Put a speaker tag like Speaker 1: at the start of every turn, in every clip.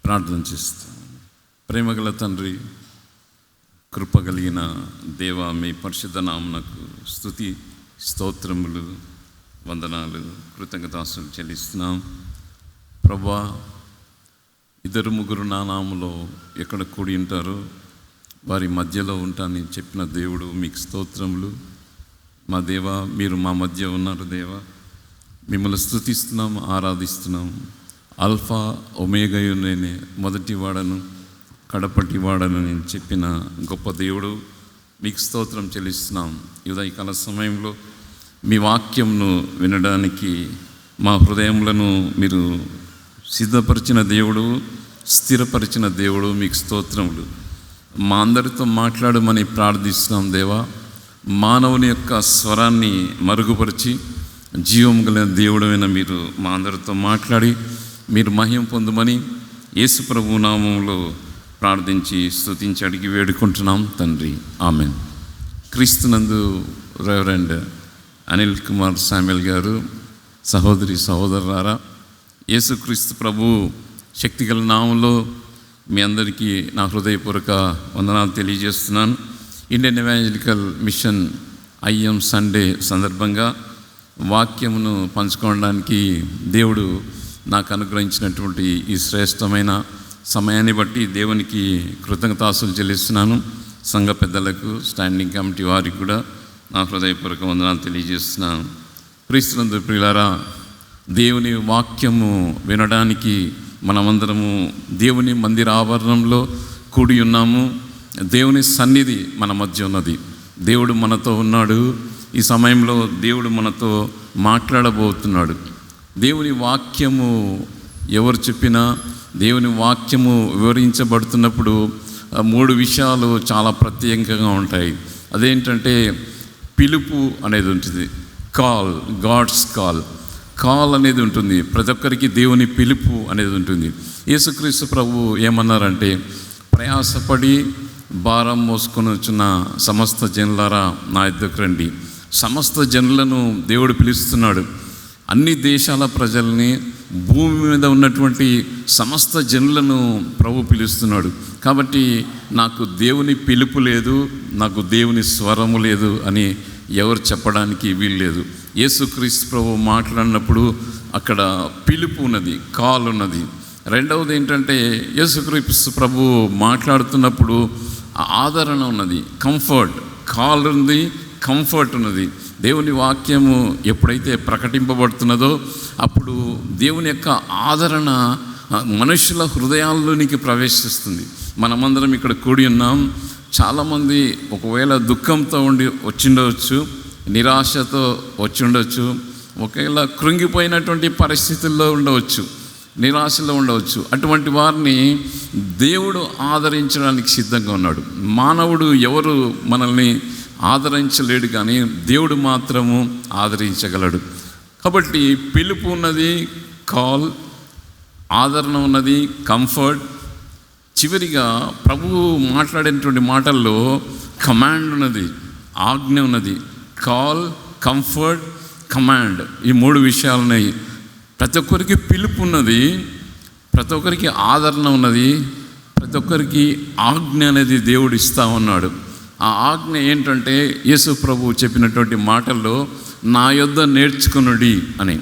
Speaker 1: ప్రార్థన చేస్తాం. ప్రేమగల తండ్రి, కృపగలిగిన దేవ, మీ పరిశుద్ధ నామమునకు స్తుతి స్తోత్రములు, వందనాలు, కృతజ్ఞతాస్తుతులు చెల్లిస్తున్నాం. ప్రభువా, 2-3 నా నామములో ఎక్కడ కూడి ఉంటారో వారి మధ్యలో ఉంటానని చెప్పిన దేవుడు, మీకు స్తోత్రములు. మా దేవ, మీరు మా మధ్య ఉన్నారు దేవ. మిమ్మల్ని స్తుతిస్తున్నాం, ఆరాధిస్తున్నాం. ఆల్ఫా ఒమేగాయు నేనే, మొదటి వాడను కడపటి వాడను నేను చెప్పిన గొప్ప దేవుడు, మీకు స్తోత్రం చెల్లిస్తున్నాం. ఉదయకాల సమయంలో మీ వాక్యంను వినడానికి మా హృదయములను మీరు సిద్ధపరిచిన దేవుడు, స్థిరపరిచిన దేవుడు, మీకు స్తోత్రములు. మా అందరితో మాట్లాడమని ప్రార్థిస్తున్నాం దేవా. మానవుని యొక్క స్వరాన్ని మరుగుపరిచి జీవం కలిగిన దేవుడైన మీరు మా అందరితో మాట్లాడి మీరు మహిమ పొందమని యేసు ప్రభు నామములో ప్రార్థించి స్తుతించి అడిగి వేడుకుంటున్నాం తండ్రి, ఆమెన్. క్రీస్తునందు రెవరెండ్ అనిల్ కుమార్ శామ్యుల్ గారు, సహోదరి సహోదరులారా, యేసుక్రీస్తు ప్రభు శక్తిగల నామంలో మీ అందరికీ నా హృదయపూర్వక వందనాలు తెలియజేస్తున్నాను. Indian evangelical mission IM Sunday సందర్భంగా వాక్యమును పంచుకోవడానికి దేవుడు నాకు అనుగ్రహించినటువంటి ఈ శ్రేష్టమైన సమయాన్ని బట్టి దేవునికి కృతజ్ఞతాస్తుతులు చెల్లిస్తున్నాను. సంఘ పెద్దలకు, స్టాండింగ్ కమిటీ వారికి కూడా నా హృదయపూర్వక వందనాలు తెలియజేస్తున్నాను. క్రీస్తునందు ప్రియులారా, దేవుని వాక్యము వినడానికి మనమందరము దేవుని మందిర ఆవరణంలో కూడి ఉన్నాము. దేవుని సన్నిధి మన మధ్య ఉన్నది. దేవుడు మనతో ఉన్నాడు. ఈ సమయంలో దేవుడు మనతో మాట్లాడబోతున్నాడు. దేవుని వాక్యము ఎవరు చెప్పినా, దేవుని వాక్యము వివరించబడుతున్నప్పుడు 3 విషయాలు చాలా ప్రత్యేకంగా ఉంటాయి. అదేంటంటే పిలుపు అనేది ఉంటుంది, కాల్, గాడ్స్ కాల్ అనేది ఉంటుంది. ప్రతి ఒక్కరికి దేవుని పిలుపు అనేది ఉంటుంది. యేసుక్రీస్తు ప్రభు ఏమన్నారంటే, ప్రయాసపడి భారం మోసుకొని వచ్చిన సమస్త జనులారా నా యొద్దకు రండి. సమస్త జనులను దేవుడు పిలుస్తున్నాడు. అన్ని దేశాల ప్రజల్ని, భూమి మీద ఉన్నటువంటి సమస్త జనులను ప్రభు పిలుస్తున్నాడు. కాబట్టి నాకు దేవుని పిలుపు లేదు, నాకు దేవుని స్వరము లేదు అని ఎవరు చెప్పడానికి వీల్లేదు. యేసుక్రీస్తు ప్రభు మాట్లాడినప్పుడు అక్కడ పిలుపు ఉన్నది, కాల్ ఉన్నది. రెండవది ఏంటంటే, యేసుక్రీస్తు ప్రభు మాట్లాడుతున్నప్పుడు ఆదరణ ఉన్నది, కంఫర్ట్. కాల్ ఉంది, కంఫర్ట్ ఉన్నది. దేవుని వాక్యము ఎప్పుడైతే ప్రకటింపబడుతున్నదో అప్పుడు దేవుని యొక్క ఆదరణ మనుషుల హృదయాల్లోనికి ప్రవేశిస్తుంది. మనమందరం ఇక్కడ కూడి ఉన్నాం. చాలామంది ఒకవేళ దుఃఖంతో వచ్చిండవచ్చు, నిరాశతో వచ్చిండొచ్చు, ఒకవేళ కృంగిపోయినటువంటి పరిస్థితుల్లో ఉండవచ్చు, నిరాశలో ఉండవచ్చు. అటువంటి వారిని దేవుడు ఆదరించడానికి సిద్ధంగా ఉన్నాడు. మానవుడు ఎవరు మనల్ని ఆదరించలేడు, కానీ దేవుడు మాత్రము ఆదరించగలడు. కాబట్టి పిలుపు ఉన్నది, కాల్, ఆదరణ ఉన్నది, కంఫర్ట్. చివరిగా ప్రభువు మాట్లాడేటువంటి మాటల్లో కమాండ్ ఉన్నది, ఆజ్ఞ ఉన్నది. కాల్, కంఫర్ట్, కమాండ్, ఈ 3 విషయాలు ఉన్నాయి. ప్రతి ఒక్కరికి పిలుపు ఉన్నది, ప్రతి ఒక్కరికి ఆదరణ ఉన్నది, ప్రతి ఒక్కరికి ఆజ్ఞ అనేది దేవుడు ఇస్తా ఉన్నాడు. ఆ ఆజ్ఞ ఏంటంటే, యేసు ప్రభు చెప్పినటువంటి మాటల్లో నా యొద్ద నేర్చుకొనుడి అని.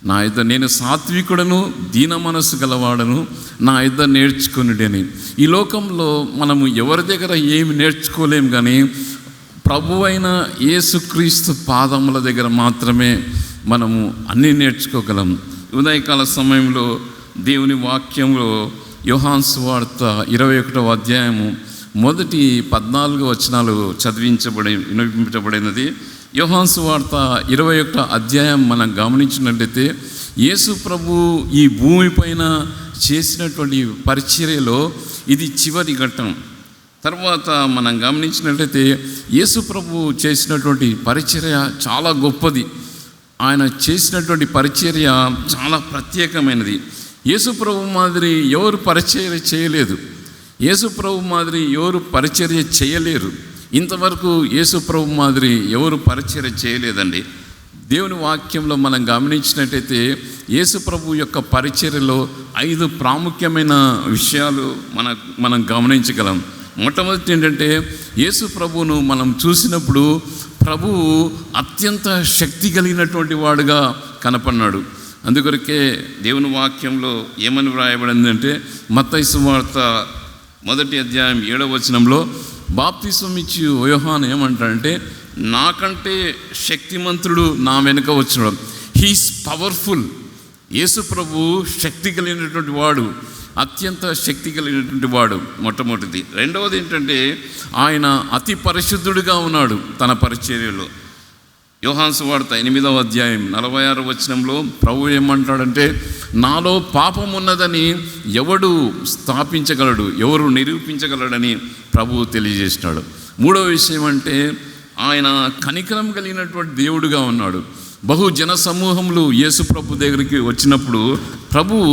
Speaker 1: నా యొద్ద, నేను సాత్వికుడను, దీన మనస్సు గలవాడను, నా యొద్ద నేర్చుకొనుడి అని. ఈ లోకంలో మనము ఎవరి దగ్గర ఏమి నేర్చుకోలేం, కానీ ప్రభువైన యేసుక్రీస్తు పాదముల దగ్గర మాత్రమే మనము అన్నీ నేర్చుకోగలం. ఉదయకాల సమయంలో దేవుని వాక్యంలో యోహాను సువార్త 21వ అధ్యాయము మొదటి 14 వచనాలు వినిపించబడినది. యోహాను సువార్త 21వ అధ్యాయం మనం గమనించినట్లయితే, యేసు ప్రభు ఈ భూమిపైన చేసినటువంటి పరిచర్యలో ఇది చివరి ఘట్టం. తర్వాత మనం గమనించినట్లయితే యేసు ప్రభు చేసినటువంటి పరిచర్య చాలా గొప్పది. ఆయన చేసినటువంటి పరిచర్య చాలా ప్రత్యేకమైనది. యేసు ప్రభు మాదిరి ఎవరు పరిచర్య చేయలేదు, యేసు ప్రభు మాదిరి ఎవరు పరిచర్య చేయలేరు. ఇంతవరకు యేసు ప్రభు మాదిరి ఎవరు పరిచర్య చేయలేదండి. దేవుని వాక్యంలో మనం గమనించినట్టయితే యేసు ప్రభు యొక్క పరిచర్యలో 5 ప్రాముఖ్యమైన విషయాలు మనం గమనించగలం. మొట్టమొదటి ఏంటంటే, యేసు ప్రభువును మనం చూసినప్పుడు ప్రభువు అత్యంత శక్తి కలిగినటువంటి వాడుగా కనపడినాడు. అందుకొరకే దేవుని వాక్యంలో ఏమని వ్రాయబడిందంటే, మత్తయి సువార్త 1వ అధ్యాయం 7వ వచనంలో బాప్తిసం ఇచ్చి యోహాను ఏమంటాడంటే, నాకంటే శక్తిమంతుడు నా వెనుక వచ్చినాడు. He's powerful. యేసు ప్రభు శక్తి కలిగినటువంటి వాడు, అత్యంత శక్తి కలిగినటువంటి వాడు మొట్టమొదటిది. రెండవది ఏంటంటే, ఆయన అతి పరిశుద్ధుడిగా ఉన్నాడు తన పరిచర్యలో. యోహాను సువార్త 8వ అధ్యాయం 46వ వచనంలో ప్రభు ఏమంటాడంటే, నాలో పాపం ఉన్నదని ఎవడు స్థాపించగలడు, ఎవరు నిరూపించగలడని ప్రభువు తెలియజేసినాడు. మూడవ విషయం అంటే, ఆయన కనికరం కలిగినటువంటి దేవుడుగా ఉన్నాడు. బహు జన సమూహములు యేసు ప్రభు దగ్గరికి వచ్చినప్పుడు ప్రభువు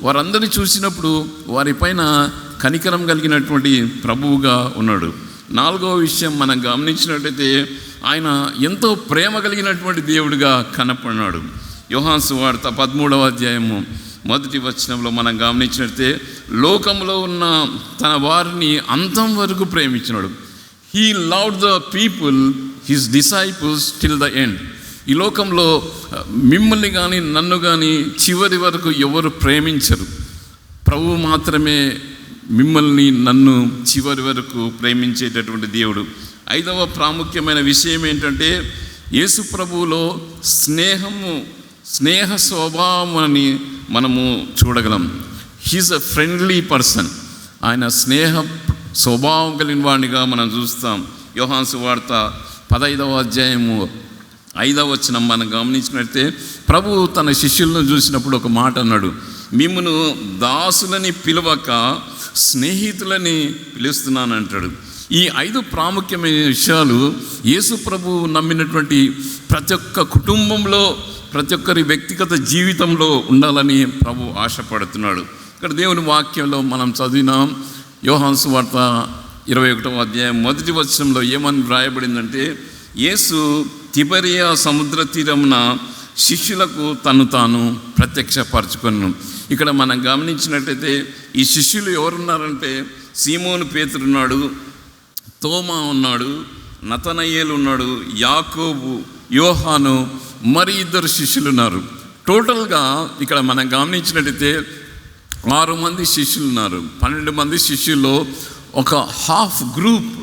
Speaker 1: వారందరినీ చూసినప్పుడు వారిపైన కనికరం కలిగినటువంటి ప్రభువుగా ఉన్నాడు. నాలుగవ విషయం మనం గమనించినట్టయితే, ఆయన ఎంతో ప్రేమ కలిగినటువంటి దేవుడిగా కనపడినాడు. యోహాను సువార్త 13వ అధ్యాయము 1వ వచనంలో మనం గమనించినట్లయితే, లోకంలో ఉన్న తన వారిని అంతం వరకు ప్రేమించినాడు. He loved the people, his disciples till the end. ఈ లోకంలో మిమ్మల్ని కానీ నన్ను కానీ చివరి వరకు ఎవరు ప్రేమించరు. ప్రభువు మాత్రమే మిమ్మల్ని నన్ను చివరి వరకు ప్రేమించేటటువంటి దేవుడు. 5వ ప్రాముఖ్యమైన విషయం ఏంటంటే, యేసు ప్రభువులో స్నేహ స్వభావం అని మనము చూడగలం. He's a friendly person. ఆయన స్నేహ స్వభావం కలిగిన వాడిగా మనం చూస్తాం. యోహాను సువార్త 15వ అధ్యాయము 5వ వచనం మనం గమనించినట్లయితే, ప్రభువు తన శిష్యులను చూసినప్పుడు ఒక మాట అన్నాడు, మిమ్మును దాసులని పిలవక స్నేహితులని పిలుస్తున్నానంటాడు. ఈ 5 ప్రాముఖ్యమైన విషయాలు యేసు ప్రభువు నమ్మినటువంటి ప్రతి ఒక్క కుటుంబంలో, ప్రతి ఒక్కరి వ్యక్తిగత జీవితంలో ఉండాలని ప్రభు ఆశపడుతున్నాడు. ఇక్కడ దేవుని వాక్యంలో మనం చదివినాం. యోహాను సువార్త 21వ అధ్యాయం 1వ వచనంలో ఏమని వ్రాయబడిందంటే, యేసు తిబెరియా సముద్ర తీరమున శిష్యులకు తను తాను ప్రత్యక్షపరచుకొను. ఇక్కడ మనం గమనించినట్టయితే ఈ శిష్యులు ఎవరున్నారంటే, సీమోను పేతురున్నాడు, తోమా ఉన్నాడు, నతనయేలు ఉన్నాడు, యాకోబు, యోహాను, మరి 2 శిష్యులు ఉన్నారు. టోటల్గా ఇక్కడ మనం గమనించినట్టయితే 6 మంది శిష్యులు ఉన్నారు. 12 మంది శిష్యుల్లో ఒక హాఫ్ గ్రూప్,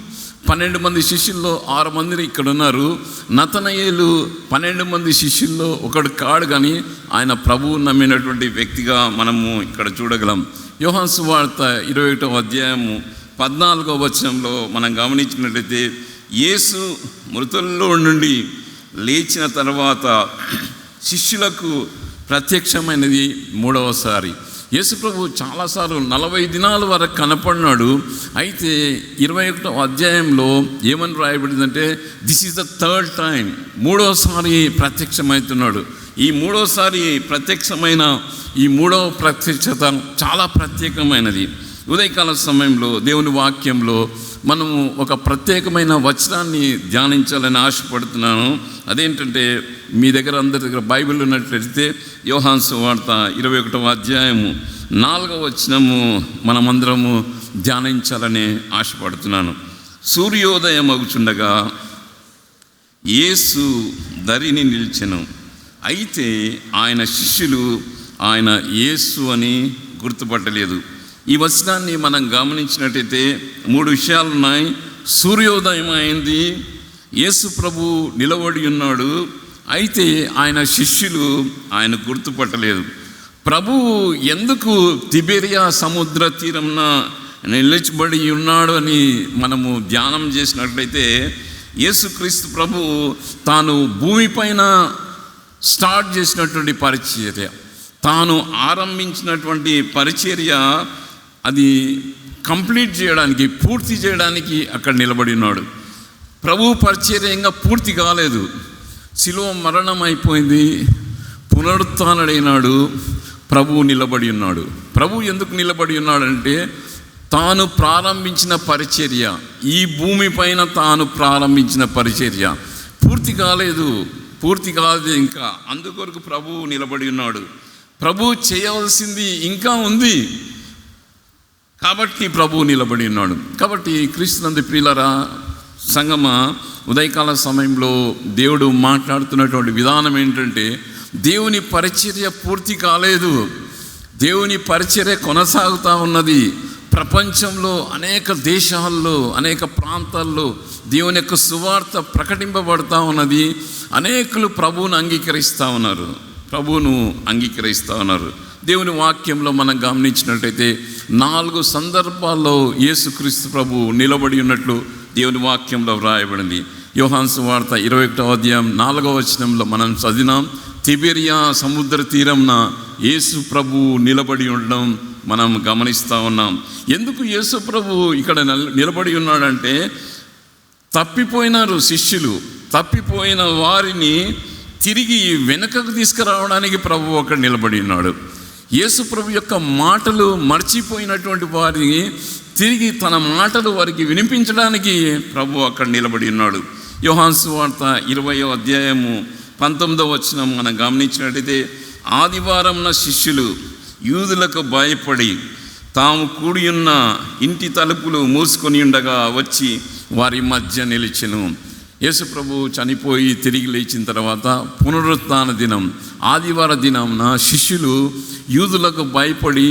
Speaker 1: 12 మంది శిష్యుల్లో 6 మంది ఇక్కడ ఉన్నారు. నతనయేలు 12 మంది శిష్యుల్లో ఒకడు కాడు, కానీ ఆయన ప్రభువు నమ్మినటువంటి వ్యక్తిగా మనము ఇక్కడ చూడగలం. యోహాను సువార్త 21వ అధ్యాయము 14వ వచనంలో మనం గమనించినట్లయితే, యేసు మృతుల్లో నుండి లేచిన తర్వాత శిష్యులకు ప్రత్యక్షమైనది 3వసారి. యేసు ప్రభు చాలాసార్లు 40 దినాల వరకు కనపడినాడు. అయితే 21వ అధ్యాయంలో ఏమని రాయబడిందంటే, this is the 3rd time, 3వసారి ప్రత్యక్షమవుతున్నాడు. ఈ 3వసారి ప్రత్యక్షమైన ఈ 3వ ప్రత్యక్షత చాలా ప్రత్యేకమైనది. ఉదయకాల సమయంలో దేవుని వాక్యంలో మనము ఒక ప్రత్యేకమైన వచనాన్ని ధ్యానించాలని ఆశపడుతున్నాను. అదేంటంటే, మీ దగ్గర అందరి దగ్గర బైబిల్ ఉన్నట్లయితే యోహాను సువార్త 21వ అధ్యాయము 4వ వచనము మనమందరము ధ్యానించాలని ఆశపడుతున్నాను. సూర్యోదయం అగుచుండగా యేసు దరిని నిలిచెను. అయితే ఆయన శిష్యులు ఆయన యేసు అని గుర్తుపట్టలేదు. ఈ వచనాన్ని మనం గమనించినట్టయితే 3 విషయాలు ఉన్నాయి. సూర్యోదయం అయింది, యేసు ప్రభు నిలబడి ఉన్నాడు, అయితే ఆయన శిష్యులు ఆయన గుర్తుపట్టలేదు. ప్రభువు ఎందుకు తిబెరియా సముద్ర తీరంన నిలిచబడి ఉన్నాడు అని మనము ధ్యానం చేసినట్లయితే, యేసుక్రీస్తు ప్రభువు తాను భూమిపైన స్టార్ట్ చేసినటువంటి పరిచర్య, తాను ఆరంభించినటువంటి పరిచర్య, అది కంప్లీట్ చేయడానికి, పూర్తి చేయడానికి అక్కడ నిలబడి ఉన్నాడు. ప్రభు పరిచర్య ఇంకా పూర్తి కాలేదు. శిలువ మరణం అయిపోయింది, పునరుత్థానుడైనాడు, ప్రభువు నిలబడి ఉన్నాడు. ప్రభు ఎందుకు నిలబడి ఉన్నాడంటే, తాను ప్రారంభించిన పరిచర్య, ఈ భూమి పైన తాను ప్రారంభించిన పరిచర్య పూర్తి కాలేదు. పూర్తి కాదు ఇంకా, అందుకొరకు ప్రభువు నిలబడి ఉన్నాడు. ప్రభువు చేయవలసింది ఇంకా ఉంది కాబట్టి ప్రభువు నిలబడి ఉన్నాడు. కాబట్టి క్రీస్తునందు ప్రియులారా, సంగమ, ఉదయకాల సమయంలో దేవుడు మాట్లాడుతున్నటువంటి విధానం ఏంటంటే, దేవుని పరిచర్య పూర్తి కాలేదు, దేవుని పరిచర్య కొనసాగుతూ ఉన్నది. ప్రపంచంలో అనేక దేశాల్లో, అనేక ప్రాంతాల్లో దేవుని యొక్క సువార్త ప్రకటింపబడుతూ ఉన్నది. అనేకులు ప్రభువును అంగీకరిస్తూ ఉన్నారు, ప్రభువును అంగీకరిస్తూ ఉన్నారు. దేవుని వాక్యంలో మనం గమనించినట్టయితే 4 సందర్భాల్లో యేసుక్రీస్తు ప్రభు నిలబడి ఉన్నట్లు దేవుని వాక్యంలో వ్రాయబడింది. యోహాను సువార్త 21వ అధ్యాయం 4వ వచనంలో మనం చదివినాం. తిబెరియా సముద్ర తీరంన యేసు ప్రభు నిలబడి ఉండడం మనం గమనిస్తూ ఉన్నాం. ఎందుకు యేసు ప్రభు ఇక్కడ నిలబడి ఉన్నాడంటే, తప్పిపోయినారు శిష్యులు, తప్పిపోయిన వారిని తిరిగి వెనుకకు తీసుకురావడానికి ప్రభు అక్కడ నిలబడి ఉన్నాడు. యేసు ప్రభు యొక్క మాటలు మర్చిపోయినటువంటి వారిని తిరిగి తన మాటలు వారికి వినిపించడానికి ప్రభు అక్కడ నిలబడి ఉన్నాడు. యోహాను సువార్త 20వ అధ్యాయము 19వ వచనం మనం గమనించినట్టయితే, ఆదివారంన శిష్యులు యూదులకు భయపడి తాము కూడి ఉన్న ఇంటి తలుపులు మూసుకొని ఉండగా వచ్చి వారి మధ్య నిలిచెను. యేసు ప్రభు చనిపోయి తిరిగి లేచిన తర్వాత పునరుత్థాన దినం, ఆదివార దినంన శిష్యులు యూదులకు భయపడి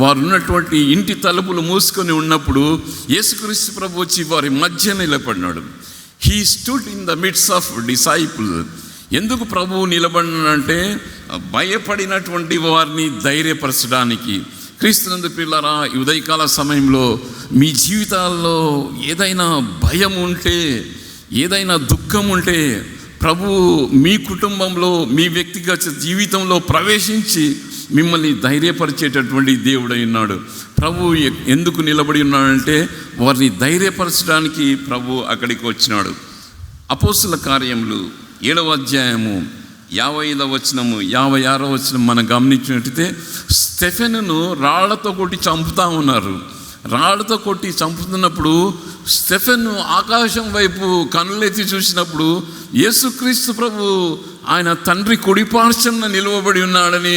Speaker 1: వారు ఉన్నటువంటి ఇంటి తలుపులు మూసుకొని ఉన్నప్పుడు యేసుక్రీస్తు ప్రభు వచ్చి వారి మధ్య నిలబడినాడు. He stood in the midst of disciple. ఎందుకు ప్రభువు నిలబడినంటే, భయపడినటువంటి వారిని ధైర్యపరచడానికి. క్రీస్తునందు పిల్లరా, ఈ ఉదయకాల సమయంలో మీ జీవితాల్లో ఏదైనా భయం ఉంటే, ఏదైనా దుఃఖం ఉంటే, ప్రభువు మీ కుటుంబంలో, మీ వ్యక్తిగత జీవితంలో ప్రవేశించి మిమ్మల్ని ధైర్యపరిచేటటువంటి దేవుడై ఉన్నాడు. ప్రభు ఎందుకు నిలబడి ఉన్నాడంటే, వారిని ధైర్యపరచడానికి ప్రభు అక్కడికి వచ్చినాడు. అపోస్తుల కార్యములు 7వ అధ్యాయము 55వ వచనము 56వ వచనం మనం గమనించినట్టయితే, స్టెఫెనును రాళ్లతో కొట్టి చంపుతా ఉన్నారు. రాళ్లతో కొట్టి చంపుతున్నప్పుడు స్టెఫెను ఆకాశం వైపు కన్నులెత్తి చూసినప్పుడు యేసుక్రీస్తు ప్రభు ఆయన తండ్రి కుడిపార్శ్వన నిలువబడి ఉన్నాడని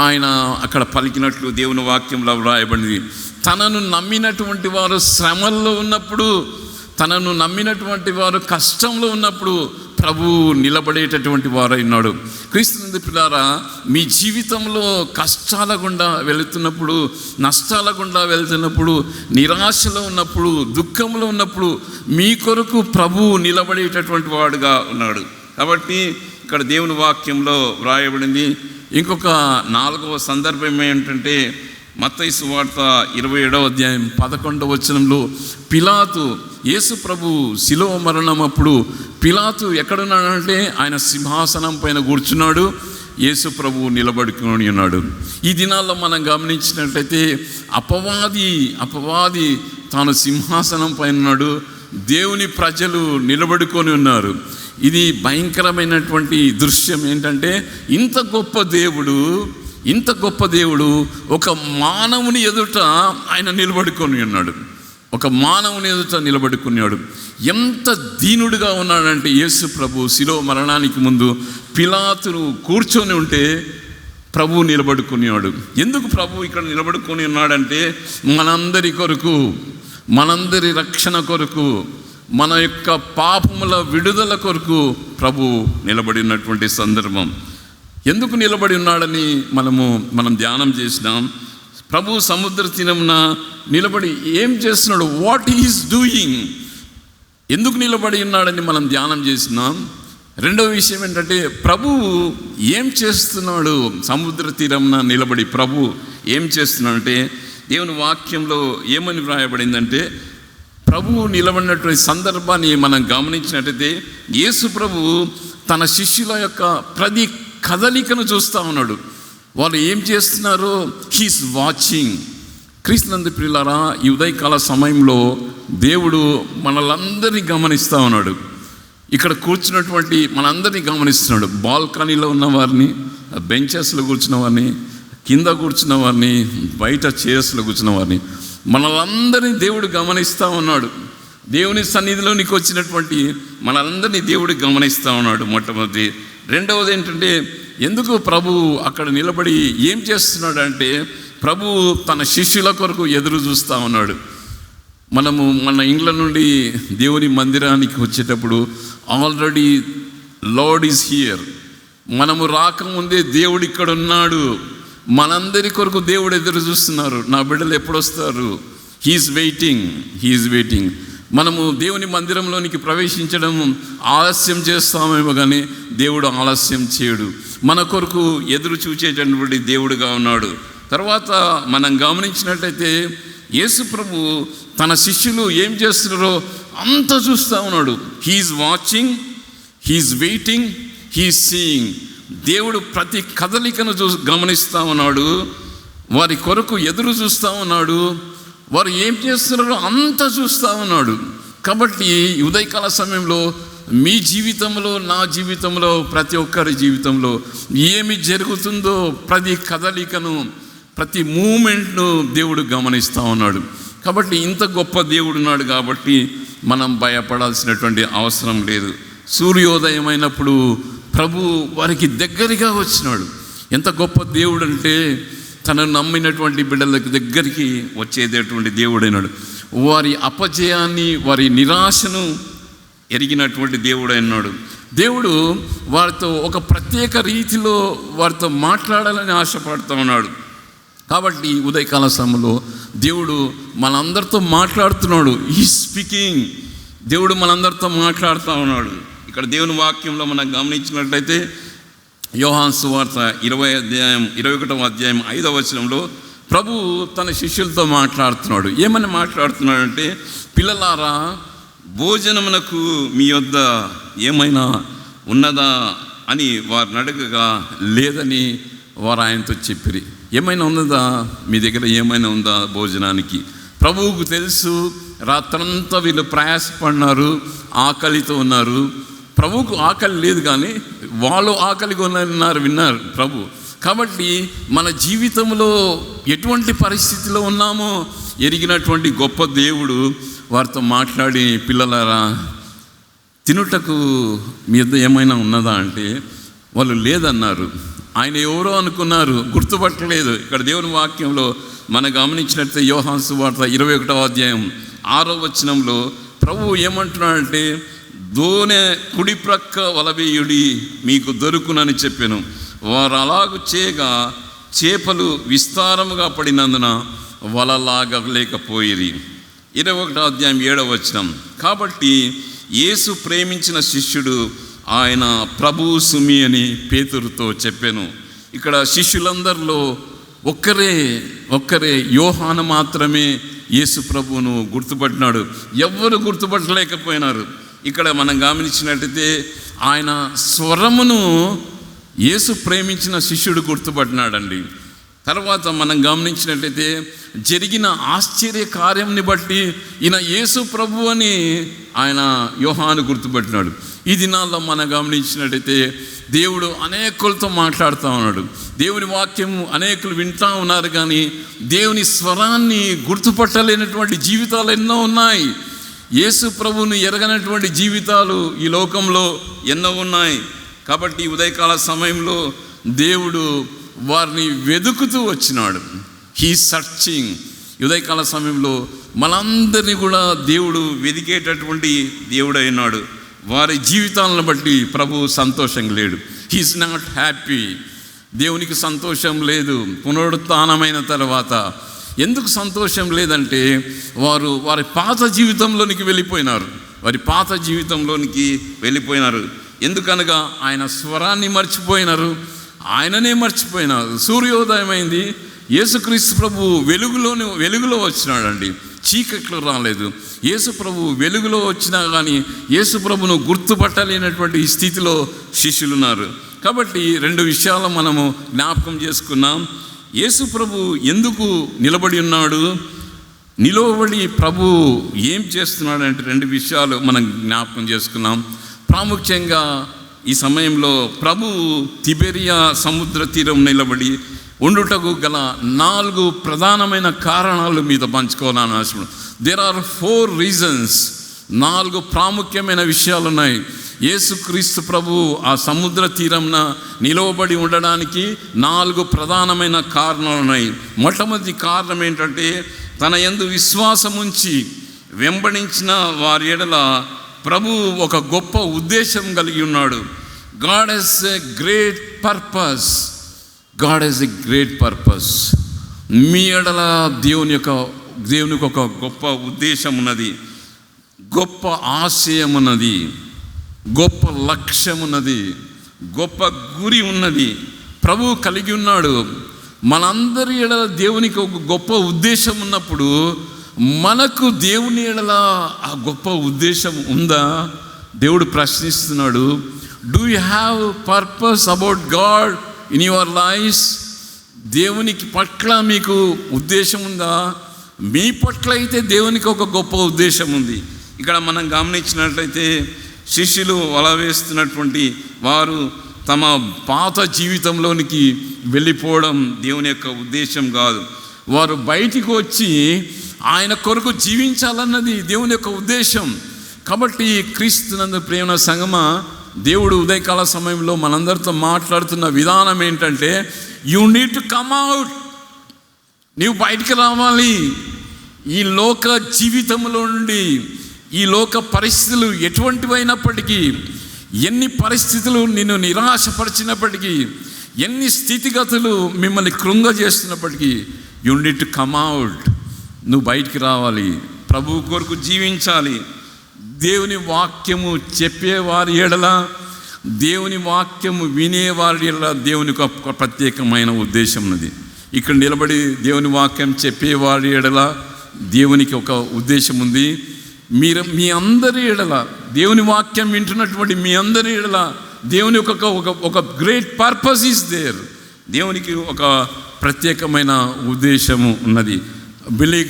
Speaker 1: ఆయన అక్కడ పలికినట్లు దేవుని వాక్యంలో వ్రాయబడింది. తనను నమ్మినటువంటి వారు శ్రమల్లో ఉన్నప్పుడు, తనను నమ్మినటువంటి వారు కష్టంలో ఉన్నప్పుడు ప్రభు నిలబడేటటువంటి వారైనాడు. క్రీస్తునందు పిల్లారా, మీ జీవితంలో కష్టాల గుండా వెళుతున్నప్పుడు, నష్టాల గుండా వెళుతున్నప్పుడు, నిరాశలో ఉన్నప్పుడు, దుఃఖంలో ఉన్నప్పుడు మీ కొరకు ప్రభు నిలబడేటటువంటి వాడుగా ఉన్నాడు. కాబట్టి ఇక్కడ దేవుని వాక్యంలో వ్రాయబడింది. ఇంకొక 4వ సందర్భం ఏంటంటే, మత్తయి సువార్త 27వ అధ్యాయం 11వ వచనంలో పిలాతు యేసు ప్రభు శిలువ మరణం అప్పుడు పిలాతు ఎక్కడున్నాడంటే ఆయన సింహాసనం పైన కూర్చున్నాడు, యేసు ప్రభు నిలబడుకొని ఉన్నాడు. ఈ దినాల్లో మనం గమనించినట్లయితే అపవాది తాను సింహాసనం పైన ఉన్నాడు, దేవుని ప్రజలు నిలబడుకొని ఉన్నారు. ఇది భయంకరమైనటువంటి దృశ్యం. ఏంటంటే, ఇంత గొప్ప దేవుడు ఒక మానవుని ఎదుట ఆయన నిలబడుకొని ఉన్నాడు. ఒక మానవుని ఎదుట నిలబడుకున్నాడు. ఎంత దీనుడుగా ఉన్నాడంటే యేసు ప్రభు శిలువ మరణానికి ముందు పిలాతును కూర్చొని ఉంటే ప్రభు నిలబడుకున్నాడు. ఎందుకు ప్రభు ఇక్కడ నిలబడుకొని ఉన్నాడంటే, మనందరి కొరకు, మనందరి రక్షణ కొరకు, మన యొక్క పాపముల విడుదల కొరకు ప్రభు నిలబడినటువంటి సందర్భం. ఎందుకు నిలబడి ఉన్నాడని మనం ధ్యానం చేసినాం. ప్రభు సముద్ర తీరమున నిలబడి ఏం చేస్తున్నాడు, వాట్ ఈజ్ డూయింగ్, ఎందుకు నిలబడి ఉన్నాడని మనం ధ్యానం చేసినాం. రెండవ విషయం ఏంటంటే, ప్రభువు ఏం చేస్తున్నాడు, సముద్ర తీరమున నిలబడి ప్రభు ఏం చేస్తున్నాడంటే, దేవుని వాక్యంలో ఏమని వ్రాయబడిందంటే, ప్రభువు నిలబడినటువంటి సందర్భాన్ని మనం గమనించినట్టయితే యేసు ప్రభువు తన శిష్యుల యొక్క ప్రతి కదలికను చూస్తూ ఉన్నాడు. వాళ్ళు ఏం చేస్తున్నారో హీస్ వాచింగ్. క్రీస్తునందు ప్రియులారా, ఈ ఉదయకాల సమయంలో దేవుడు మనలందరినీ గమనిస్తూ ఉన్నాడు. ఇక్కడ కూర్చున్నటువంటి మనందరినీ గమనిస్తున్నాడు. బాల్కనీలో ఉన్న వారిని, బెంచెస్లో కూర్చున్న వారిని, కింద కూర్చున్న వారిని, బయట చైర్స్లో కూర్చున్న వారిని, మనలందరినీ దేవుడు గమనిస్తూ ఉన్నాడు. దేవుని సన్నిధిలోనికి వచ్చినటువంటి మనందరినీ దేవుడు గమనిస్తూ ఉన్నాడు. మొట్టమొదటి రెండవది ఏంటంటే, ఎందుకు ప్రభు అక్కడ నిలబడి ఏం చేస్తున్నాడు అంటే, ప్రభు తన శిష్యుల కొరకు ఎదురు చూస్తూ ఉన్నాడు. మనము మన ఇండ్ల నుండి దేవుని మందిరానికి వచ్చేటప్పుడు ఆల్రెడీ లార్డ్ ఈజ్ హియర్. మనము రాకముందే దేవుడు ఇక్కడ ఉన్నాడు. మనందరి కొరకు దేవుడు ఎదురు చూస్తున్నారు. నా బిడ్డలు ఎప్పుడు వస్తారు? He is waiting. మనము దేవుని మందిరంలోనికి ప్రవేశించడం ఆలస్యం చేస్తామేమో కానీ దేవుడు ఆలస్యం చేయడు. మన కొరకు ఎదురు చూచేటటువంటి దేవుడుగా ఉన్నాడు. తర్వాత మనం గమనించినట్లయితే యేసు ప్రభు తన శిష్యులు ఏం చేస్తున్నారో అంతా చూస్తూ ఉన్నాడు. He is watching, he is waiting, he is seeing. దేవుడు ప్రతి కదలికను గమనిస్తూ ఉన్నాడు. వారి కొరకు ఎదురు చూస్తూ ఉన్నాడు. వారు ఏం చేస్తున్నారో అంతా చూస్తూ ఉన్నాడు. కాబట్టి ఉదయకాల సమయంలో మీ జీవితంలో, నా జీవితంలో, ప్రతి ఒక్కరి జీవితంలో ఏమి జరుగుతుందో ప్రతి కదలికను, ప్రతి మూమెంట్ను దేవుడు గమనిస్తూ ఉన్నాడు. కాబట్టి ఇంత గొప్ప దేవుడు ఉన్నాడు కాబట్టి మనం భయపడాల్సినటువంటి అవసరం లేదు. సూర్యోదయం అయినప్పుడు ప్రభు వారికి దగ్గరగా వచ్చినాడు. ఎంత గొప్ప దేవుడు అంటే, తనను నమ్మినటువంటి బిడ్డలకు దగ్గరికి వచ్చేటటువంటి దేవుడైనాడు. వారి అపజయాన్ని, వారి నిరాశను ఎరిగినటువంటి దేవుడైనాడు. దేవుడు వారితో ఒక ప్రత్యేక రీతిలో వారితో మాట్లాడాలని ఆశపడుతూ ఉన్నాడు. కాబట్టి ఉదయకాల సమయంలో దేవుడు మనందరితో మాట్లాడుతున్నాడు. ఈ స్పీకింగ్, దేవుడు మనందరితో మాట్లాడుతూ ఉన్నాడు. ఇక్కడ దేవుని వాక్యంలో మనం గమనించినట్లయితే యోహాను సువార్త 21వ అధ్యాయం 5వ వచనంలో ప్రభు తన శిష్యులతో మాట్లాడుతున్నాడు. ఏమని మాట్లాడుతున్నాడంటే, పిల్లలారా, భోజనమునకు మీ యొద్ద ఏమైనా ఉన్నదా అని వారిని అడగగా లేదని వారు ఆయనతో చెప్పిరి. ఏమైనా ఉన్నదా? మీ దగ్గర ఏమైనా ఉందా భోజనానికి? ప్రభువుకు తెలుసు, రాత్రంతా వీళ్ళు ప్రయాసపడినారు, ఆకలితో ఉన్నారు. ప్రభువుకు ఆకలి లేదు, కానీ వాళ్ళు ఆకలిగా ఉన్నారు, విన్నారు ప్రభు. కాబట్టి మన జీవితంలో ఎటువంటి పరిస్థితిలో ఉన్నామో ఎరిగినటువంటి గొప్ప దేవుడు వారితో మాట్లాడి, పిల్లలారా, తినుటకు మీ వద్ద ఏమైనా ఉన్నదా అంటే వాళ్ళు లేదన్నారు. ఆయన ఎవరో అనుకున్నారు, గుర్తుపట్టలేదు. ఇక్కడ దేవుని వాక్యంలో మనం గమనించినట్లయితే యోహాను సువార్త 21వ అధ్యాయం 6వ వచనంలో ప్రభు ఏమంటున్నాడంటే, దోనె కుడి ప్రక్క వలవేయుడి మీకు దొరుకునని చెప్పాను. వారు అలాగూ చేయగా చేపలు విస్తారముగా పడినందున వలలాగా లేకపోయిరి. 21వ అధ్యాయం 7వ వచనం. కాబట్టి యేసు ప్రేమించిన శిష్యుడు ఆయన ప్రభు సుమి అని పేతురుతో చెప్పాను. ఇక్కడ శిష్యులందరిలో ఒక్కరే యోహాను మాత్రమే యేసు ప్రభువును గుర్తుపట్టినాడు. ఎవ్వరు గుర్తుపట్టలేకపోయినారు. ఇక్కడ మనం గమనించినట్టయితే ఆయన స్వరమును యేసు ప్రేమించిన శిష్యుడు గుర్తుపట్టినాడండి. తర్వాత మనం గమనించినట్టయితే జరిగిన ఆశ్చర్య కార్యంని బట్టి ఈయన యేసు ప్రభు అని ఆయన యోహాను గుర్తుపట్టినాడు. ఈ దినాల్లో మనం గమనించినట్టయితే దేవుడు అనేకులతో మాట్లాడుతూ ఉన్నాడు. దేవుని వాక్యం అనేకులు వింటూ ఉన్నారు, కానీ దేవుని స్వరాన్ని గుర్తుపట్టలేనటువంటి జీవితాలు ఎన్నో ఉన్నాయి. యేసు ప్రభువుని ఎరగనటువంటి జీవితాలు ఈ లోకంలో ఎన్నో ఉన్నాయి. కాబట్టి ఉదయకాల సమయంలో దేవుడు వారిని వెతుకుతూ వచ్చినాడు. He searching. ఉదయకాల సమయంలో మనందరినీ కూడా దేవుడు వెతికేటటువంటి దేవుడు అయినాడు. వారి జీవితాలను బట్టి ప్రభు సంతోషంగా లేడు. He is not happy. దేవునికి సంతోషం లేదు. పునరుత్థానమైన తర్వాత ఎందుకు సంతోషం లేదంటే, వారి పాత జీవితంలోనికి వెళ్ళిపోయినారు. ఎందుకనగా ఆయన స్వరాన్ని మర్చిపోయినారు, ఆయననే మర్చిపోయినారు. సూర్యోదయం అయింది, యేసుక్రీస్తు ప్రభు వెలుగులో వచ్చినాడండి, చీకట్లో రాలేదు. యేసు ప్రభు వెలుగులో వచ్చినా కానీ యేసు ప్రభును గుర్తుపట్టలేనటువంటి స్థితిలో శిష్యులున్నారు. కాబట్టి 2 విషయాలు మనము జ్ఞాపకం చేసుకున్నాం. యేసు ప్రభు ఎందుకు నిలబడి ఉన్నాడు, నిలబడి ప్రభు ఏం చేస్తున్నాడు అంటే 2 విషయాలు మనం జ్ఞాపకం చేసుకున్నాం. ప్రాముఖ్యంగా ఈ సమయంలో ప్రభు తిబెరియా సముద్ర తీరం నిలబడి ఉండుటకు గల 4 ప్రధానమైన కారణాలు మీద పంచుకోవాలని ఆశ. There are 4 reasons. 4 ప్రాముఖ్యమైన విషయాలు ఉన్నాయి. యేసుక్రీస్తు ప్రభు ఆ సముద్ర తీరంన నిలవబడి ఉండడానికి 4 ప్రధానమైన కారణాలు ఉన్నాయి. మొట్టమొదటి కారణం ఏంటంటే, తన యందు విశ్వాసం ఉంచి వెంబడించిన వారి ఎడల ప్రభు ఒక గొప్ప ఉద్దేశం కలిగి ఉన్నాడు. God has a great purpose. God has a great purpose. మీ ఎడల దేవునికి ఒక గొప్ప ఉద్దేశం ఉన్నది, గొప్ప ఆశయం ఉన్నది, గొప్ప లక్ష్యం ఉన్నది, గొప్ప గురి ఉన్నది. ప్రభువు కలిగి ఉన్నాడు. మనందరి ఎడల దేవునికి ఒక గొప్ప ఉద్దేశం ఉన్నప్పుడు మనకు దేవుని ఎడల ఆ గొప్ప ఉద్దేశం ఉందా? దేవుడు ప్రశ్నిస్తున్నాడు. Do you have purpose about God in your lifes? దేవునికి పట్ల మీకు ఉద్దేశం ఉందా? మీ పట్ల అయితే దేవునికి ఒక గొప్ప ఉద్దేశం ఉంది. ఇక్కడ మనం గమనించినట్లయితే శిష్యులు వల వేస్తున్నటువంటి వారు తమ పాత జీవితంలోనికి వెళ్ళిపోవడం దేవుని యొక్క ఉద్దేశం కాదు. వారు బయటికి వచ్చి ఆయన కొరకు జీవించాలన్నది దేవుని యొక్క ఉద్దేశం. కాబట్టి క్రీస్తునందు ప్రేమ సంగమ, దేవుడు ఉదయకాల సమయంలో మనందరితో మాట్లాడుతున్న విధానం ఏంటంటే, you need to come out. నీవు బయటికి రావాలి. ఈ లోక జీవితంలో నుండి, ఈ లోక పరిస్థితులు ఎటువంటివైనప్పటికీ, ఎన్ని పరిస్థితులు నిన్ను నిరాశపరిచినప్పటికీ, ఎన్ని స్థితిగతులు మిమ్మల్ని కృంగజేస్తున్నప్పటికీ, you need to come out. నువ్వు బయటికి రావాలి, ప్రభు కొరకు జీవించాలి. దేవుని వాక్యము చెప్పేవారి ఎడల, దేవుని వాక్యము వినేవారి ఎడల దేవునికి ఒక ప్రత్యేకమైన ఉద్దేశం ఉన్నది. ఇక్కడ నిలబడి దేవుని వాక్యం చెప్పేవారి ఎడల దేవునికి ఒక ఉద్దేశం ఉంది. మీ అందరి ఎడల, దేవుని వాక్యం వింటున్నటువంటి మీ అందరి ఎడల దేవుని ఒక గ్రేట్ పర్పస్ ఈస్ దేర్. దేవునికి ఒక ప్రత్యేకమైన ఉద్దేశము ఉన్నది. బిల్లీ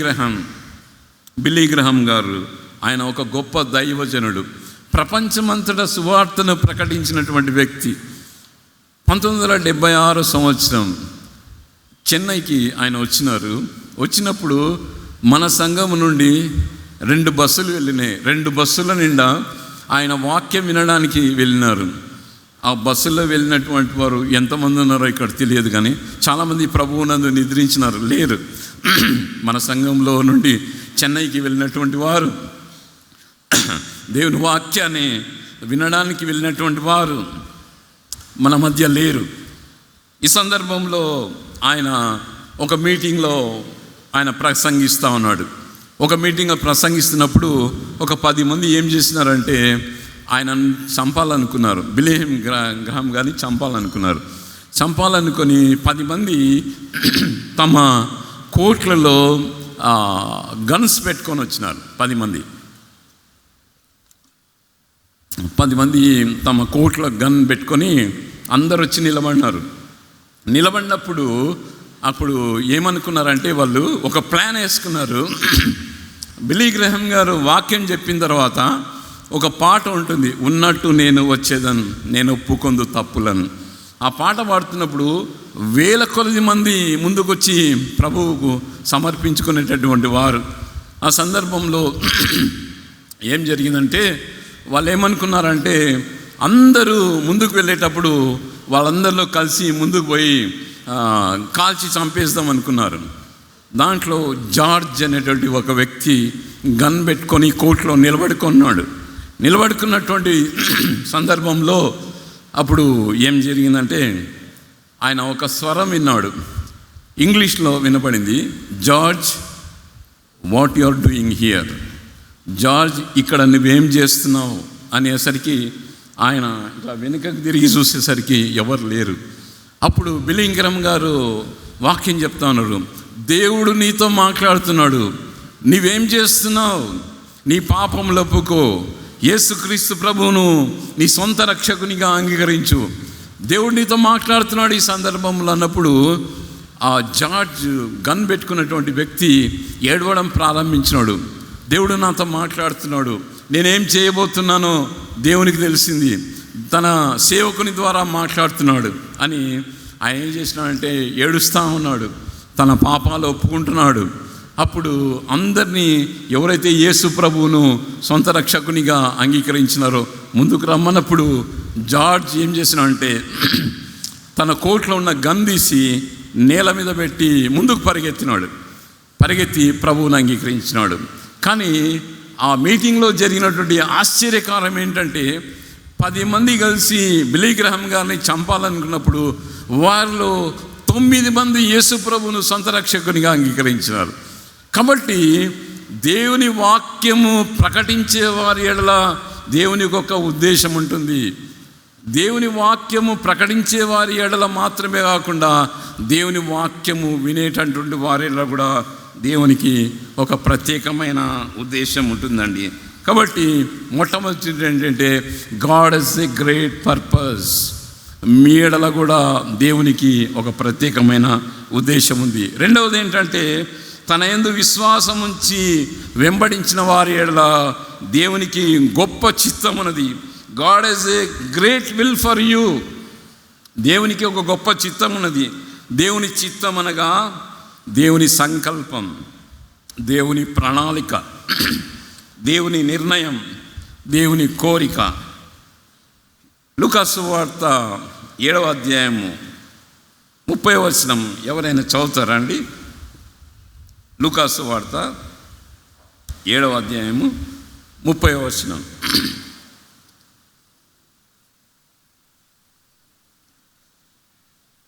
Speaker 1: గ్రహాం గారు, ఆయన ఒక గొప్ప దైవజనుడు. ప్రపంచమంతటా సువార్తను ప్రకటించినటువంటి వ్యక్తి. 1976 సంవత్సరం చెన్నైకి ఆయన వచ్చినప్పుడు మన సంఘం నుండి 2 బస్సులు వెళ్ళినాయి. 2 బస్సుల నిండా ఆయన వాక్యం వినడానికి వెళ్ళినారు. ఆ బస్సుల్లో వెళ్ళినటువంటి వారు ఎంతమంది ఉన్నారో ఇక్కడ తెలియదు, కానీ చాలామంది ప్రభువునందు నిద్రించినారు, లేరు. మన సంఘంలో నుండి చెన్నైకి వెళ్ళినటువంటి వారు, దేవుని వాక్యాన్ని వినడానికి వెళ్ళినటువంటి వారు మన మధ్య లేరు. ఈ సందర్భంలో ఆయన ఒక మీటింగ్లో ఆయన ప్రసంగిస్తూ ఉన్నాడు. ఒక మీటింగ్లో ప్రసంగిస్తున్నప్పుడు ఒక 10 మంది ఏం చేసినారంటే, ఆయన చంపాలనుకున్నారు. బిల్లీ గ్రహాం గారిని చంపాలనుకొని 10 మంది తమ కోట్లలో గన్స్ పెట్టుకొని వచ్చినారు. 10 మంది తమ కోట్ల గన్ పెట్టుకొని అందరు వచ్చి నిలబడినప్పుడు అప్పుడు ఏమనుకున్నారంటే, వాళ్ళు ఒక ప్లాన్ వేసుకున్నారు. బిల్లీ గ్రహాం గారు వాక్యం చెప్పిన తర్వాత ఒక పాట ఉంటుంది, ఉన్నట్టు నేను వచ్చేదను, నేను ఒప్పుకొందు తప్పులను. ఆ పాట పాడుతున్నప్పుడు 1000 కొలది మంది ముందుకొచ్చి ప్రభువుకు సమర్పించుకునేటటువంటి వారు. ఆ సందర్భంలో ఏం జరిగిందంటే, వాళ్ళు ఏమనుకున్నారంటే, అందరూ ముందుకు వెళ్ళేటప్పుడు వాళ్ళందరిలో కలిసి ముందుకు పోయి కాల్చి చంపేద్దాం అనుకున్నారు. దాంట్లో జార్జ్ అనేటువంటి ఒక వ్యక్తి గన్ పెట్టుకొని కోర్టులో నిలబడుకున్నటువంటి సందర్భంలో అప్పుడు ఏం జరిగిందంటే, ఆయన ఒక స్వరం విన్నాడు. ఇంగ్లీష్లో వినపడింది, George what you are doing here. George, ఇక్కడ నువ్వేం చేస్తున్నావు అనేసరికి ఆయన ఇట్లా వెనుకకు తిరిగి చూసేసరికి ఎవరు లేరు. అప్పుడు బిల్లీ గ్రహాం గారు వాక్యం చెప్తా ఉన్నారు, దేవుడు నీతో మాట్లాడుతున్నాడు, నీవేం చేస్తున్నావు, నీ పాపములు ఒప్పుకో, యేసుక్రీస్తు ప్రభువును నీ సొంత రక్షకునిగా అంగీకరించు. దేవుడు నీతో మాట్లాడుతున్నాడు ఈ సందర్భంలో అన్నప్పుడు ఆ జార్జ్ గన్ పెట్టుకున్నటువంటి వ్యక్తి ఏడవడం ప్రారంభించినాడు. దేవుడు నాతో మాట్లాడుతున్నాడు, నేనేం చేయబోతున్నానో దేవునికి తెలిసింది, తన సేవకుని ద్వారా మాట్లాడుతున్నాడు అని ఆయన ఏం చేసినాడంటే ఏడుస్తూ ఉన్నాడు, తన పాపాలు ఒప్పుకుంటున్నాడు. అప్పుడు అందరినీ, ఎవరైతే యేసు ప్రభువును సొంత రక్షకునిగా అంగీకరించినారో ముందుకు రమ్మన్నప్పుడు జార్జ్ ఏం చేసినాడంటే తన కోట్లో ఉన్న గన్ తీసి నేల మీద పెట్టి ముందుకు పరిగెత్తి ప్రభువుని అంగీకరించినాడు. కానీ ఆ మీటింగ్లో జరిగినటువంటి ఆశ్చర్యకారం ఏంటంటే 10 మంది కలిసి బిల్లీ గ్రహాం గారిని చంపాలనుకున్నప్పుడు వారిలో 9 మంది యేసు ప్రభువును సొంత రక్షకునిగా అంగీకరించినారు. కాబట్టి దేవుని వాక్యము ప్రకటించే వారి ఎడల దేవునికి ఒక ఉద్దేశం ఉంటుంది. దేవుని వాక్యము ప్రకటించే వారి ఎడల మాత్రమే కాకుండా దేవుని వాక్యము వినేటటువంటి వారి ఎడల కూడా దేవునికి ఒక ప్రత్యేకమైన ఉద్దేశం ఉంటుందండి. కాబట్టి మొట్టమొదటి ఏంటంటే God has a great purpose. మీ ఎడల కూడా దేవునికి ఒక ప్రత్యేకమైన ఉద్దేశం ఉంది. రెండవది ఏంటంటే తన యందు విశ్వాసం ఉంచి వెంబడించిన వారి ఎడల దేవునికి గొప్ప చిత్తం ఉన్నది. God has a great will for you. దేవునికి ఒక గొప్ప చిత్తం ఉన్నది. దేవుని చిత్తం అనగా దేవుని సంకల్పం, దేవుని ప్రణాళిక, దేవుని నిర్ణయం, దేవుని కోరిక. లూకా సువార్త 7వ అధ్యాయము 30వ వచనం ఎవరైనా చదువుతారా అండి? లూకా సువార్త 7వ అధ్యాయము 30వ వచనం.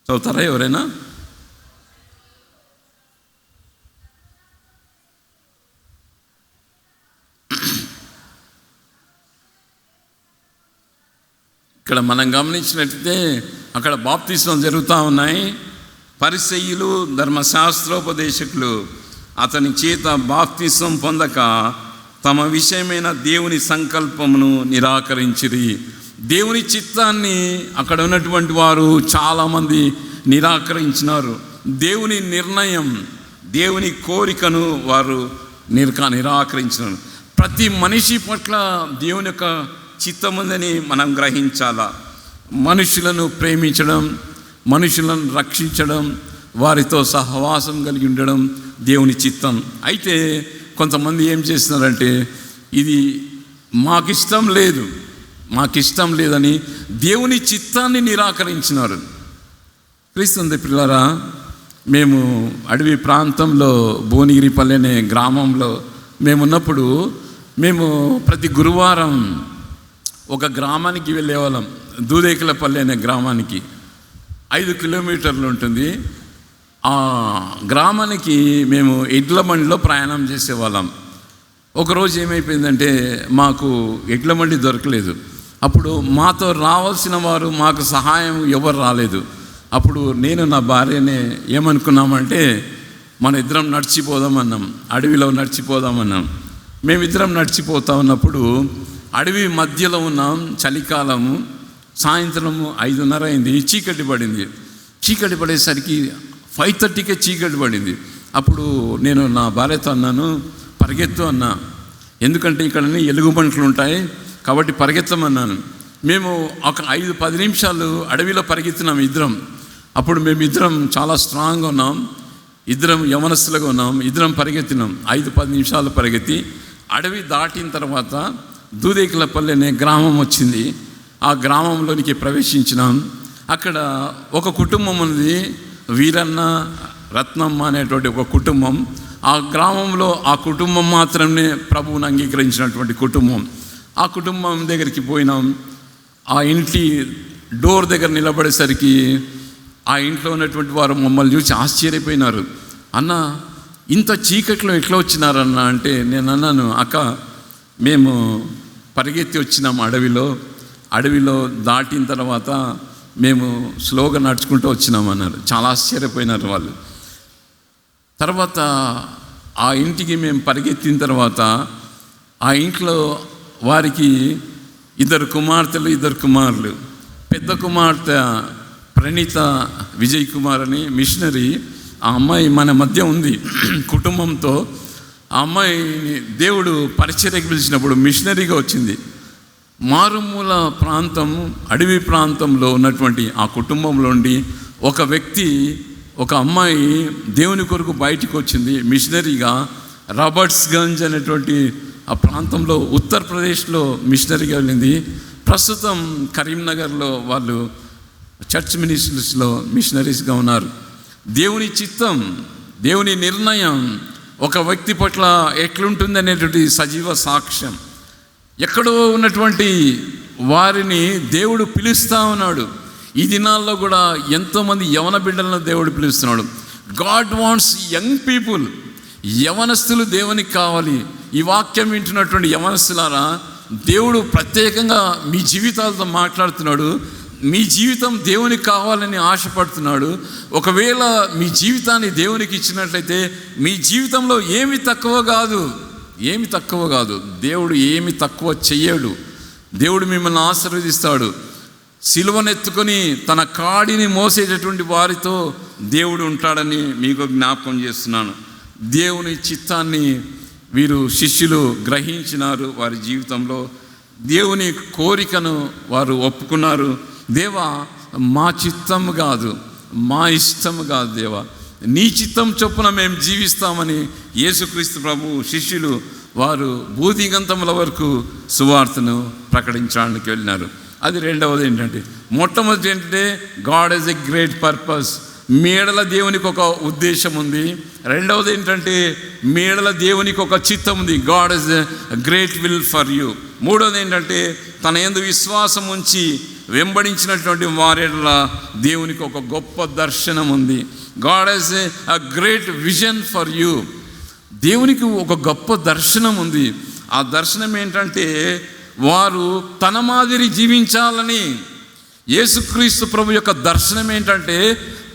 Speaker 1: చదువుతారా ఎవరైనా? ఇక్కడ మనం గమనించినట్లయితే అక్కడ బాప్తిస్మం జరుగుతూ ఉన్నాయి. పరిసయ్యులు ధర్మశాస్త్రోపదేశకులు అతని చేత బాప్తిస్మం పొందక తమ విషయమైన దేవుని సంకల్పమును నిరాకరించిరి. దేవుని చిత్తాన్ని అక్కడ ఉన్నటువంటి వారు చాలామంది నిరాకరించినారు. దేవుని నిర్ణయం, దేవుని కోరికను వారు నిరాకరించినారు. ప్రతి మనిషి పట్ల దేవుని యొక్క చిత్తం ఉందని మనం గ్రహించాలా. మనుషులను ప్రేమించడం, మనుషులను రక్షించడం, వారితో సహవాసం కలిగి ఉండడం దేవుని చిత్తం. అయితే కొంతమంది ఏం చేస్తున్నారంటే ఇది మాకిష్టం లేదని దేవుని చిత్తాన్ని నిరాకరించినారు. క్రీస్తు పిల్లరా, మేము అడవి ప్రాంతంలో భువనగిరిపల్లి అనే గ్రామంలో మేమున్నప్పుడు మేము ప్రతి గురువారం ఒక గ్రామానికి వెళ్ళేవాళ్ళం. దూదేకులపల్లి అనే గ్రామానికి 5 కిలోమీటర్లు ఉంటుంది. ఆ గ్రామానికి మేము ఎడ్ల బండిలో ప్రయాణం చేసేవాళ్ళం. ఒకరోజు ఏమైపోయిందంటే మాకు ఎడ్ల బండి దొరకలేదు. అప్పుడు మాతో రావాల్సిన వారు మాకు సహాయం ఎవరు రాలేదు. అప్పుడు నేను నా భార్యనే ఏమనుకున్నామంటే మన ఇద్దరం నడిచిపోదామన్నాం, అడవిలో నడిచిపోదామన్నాం. మేమిద్దరం నడిచిపోతా ఉన్నప్పుడు అడవి మధ్యలో ఉన్నాం. చలికాలము, సాయంత్రము 5:30 అయింది. చీకటి పడింది. చీకటి పడేసరికి 5:30కే చీకటి పడింది. అప్పుడు నేను నా భార్యతో అన్నాను, పరిగెత్తు అన్నా. ఎందుకంటే ఇక్కడ ఎలుగుబంట్లు ఉంటాయి కాబట్టి పరిగెత్తమన్నాను. మేము ఒక 5-10 నిమిషాలు అడవిలో పరిగెత్తినాం ఇద్దరం. అప్పుడు మేమిద్దరం చాలా స్ట్రాంగ్గా ఉన్నాం, ఇద్దరం యవనస్తులుగా ఉన్నాం. ఇద్దరం పరిగెత్తినాం. 5-10 నిమిషాలు పరిగెత్తి అడవి దాటిన తర్వాత దూదేకులపల్లి అనే గ్రామం వచ్చింది. ఆ గ్రామంలోనికి ప్రవేశించినాం. అక్కడ ఒక కుటుంబం ఉంది, వీరన్న రత్నమ్మ అనేటువంటి ఒక కుటుంబం. ఆ గ్రామంలో ఆ కుటుంబం మాత్రమే ప్రభువుని అంగీకరించినటువంటి కుటుంబం. ఆ కుటుంబం దగ్గరికి పోయినాం. ఆ ఇంటి డోర్ దగ్గర నిలబడేసరికి ఆ ఇంట్లో ఉన్నటువంటి వారు మమ్మల్ని చూసి ఆశ్చర్యపోయినారు. అన్న, ఇంత చీకట్లో ఎట్లా వచ్చినారన్న అంటే నేను అన్నాను, అక్క మేము పరిగెత్తి వచ్చినాం అడవిలో దాటిన తర్వాత మేము స్లోగా నడుచుకుంటూ వచ్చినామన్నారు. చాలా ఆశ్చర్యపోయినారు వాళ్ళు. తర్వాత ఆ ఇంటికి మేము పరిగెత్తిన తర్వాత ఆ ఇంట్లో వారికి 2 కుమార్తెలు 2 కుమారులు. పెద్ద కుమార్తె ప్రణీత విజయ్ కుమార్ అని మిషనరీ. ఆ అమ్మాయి మన మధ్య ఉంది కుటుంబంతో. ఆ అమ్మాయిని దేవుడు పరిచర్యకు పిలిచినప్పుడు మిషనరీగా వచ్చింది. మారుమూల ప్రాంతం, అడవి ప్రాంతంలో ఉన్నటువంటి ఆ కుటుంబంలో ఉండి ఒక వ్యక్తి, ఒక అమ్మాయి దేవుని కొరకు బయటికి వచ్చింది మిషనరీగా. రాబర్ట్స్గంజ్ అనేటువంటి ఆ ప్రాంతంలో ఉత్తరప్రదేశ్లో మిషనరీగా వెళ్ళింది. ప్రస్తుతం కరీంనగర్లో వాళ్ళు చర్చ్ మినిస్ట్రీస్లో మిషనరీస్గా ఉన్నారు. దేవుని చిత్తం, దేవుని నిర్ణయం ఒక వ్యక్తి పట్ల ఎట్లుంటుంది అనేటువంటి సజీవ సాక్ష్యం. ఎక్కడో ఉన్నటువంటి వారిని దేవుడు పిలుస్తూ ఉన్నాడు. ఈ దినాల్లో కూడా ఎంతోమంది యవన బిడ్డలను దేవుడు పిలుస్తున్నాడు. God wants young people. యవనస్తులు దేవునికి కావాలి. ఈ వాక్యం వింటున్నటువంటి యవనస్తులారా, దేవుడు ప్రత్యేకంగా మీ జీవితాలతో మాట్లాడుతున్నాడు. మీ జీవితం దేవునికి కావాలని ఆశపడుతున్నాడు. ఒకవేళ మీ జీవితాన్ని దేవునికి ఇచ్చినట్లయితే మీ జీవితంలో ఏమి తక్కువ కాదు. దేవుడు ఏమి తక్కువ చెయ్యడు. దేవుడు మిమ్మల్ని ఆశీర్వదిస్తాడు. సిలువనెత్తుకొని తన కాడిని మోసేటటువంటి వారితో దేవుడు ఉంటాడని మీకు జ్ఞాపకం చేస్తున్నాను. దేవుని చిత్తాన్ని వీరు శిష్యులు గ్రహించినారు. వారి జీవితంలో దేవుని కోరికను వారు ఒప్పుకున్నారు. దేవా, మా చిత్తం కాదు, మా ఇష్టం కాదు దేవా, నీ చిత్తం చొప్పున మేము జీవిస్తామని యేసుక్రీస్తు ప్రభు శిష్యులు వారు భూదిగంతముల వరకు సువార్తను ప్రకటించడానికి వెళ్ళినారు. అది రెండవది ఏంటంటే, మొట్టమొదటి ఏంటంటే God is a great purpose. మేడల దేవునికి ఒక ఉద్దేశం ఉంది. రెండవది ఏంటంటే మేడల దేవునికి ఒక చిత్తం ఉంది. God is a great will for you. మూడవది ఏంటంటే తన యందు విశ్వాసం ఉంచి వెంబడించినటువంటి వారిల దేవునికి ఒక గొప్ప దర్శనం ఉంది. God is a great vision for you. దేవునికి ఒక గొప్ప దర్శనం ఉంది. ఆ దర్శనం ఏంటంటే వారు తన మాదిరి జీవించాలని. యేసుక్రీస్తు ప్రభు యొక్క దర్శనం ఏంటంటే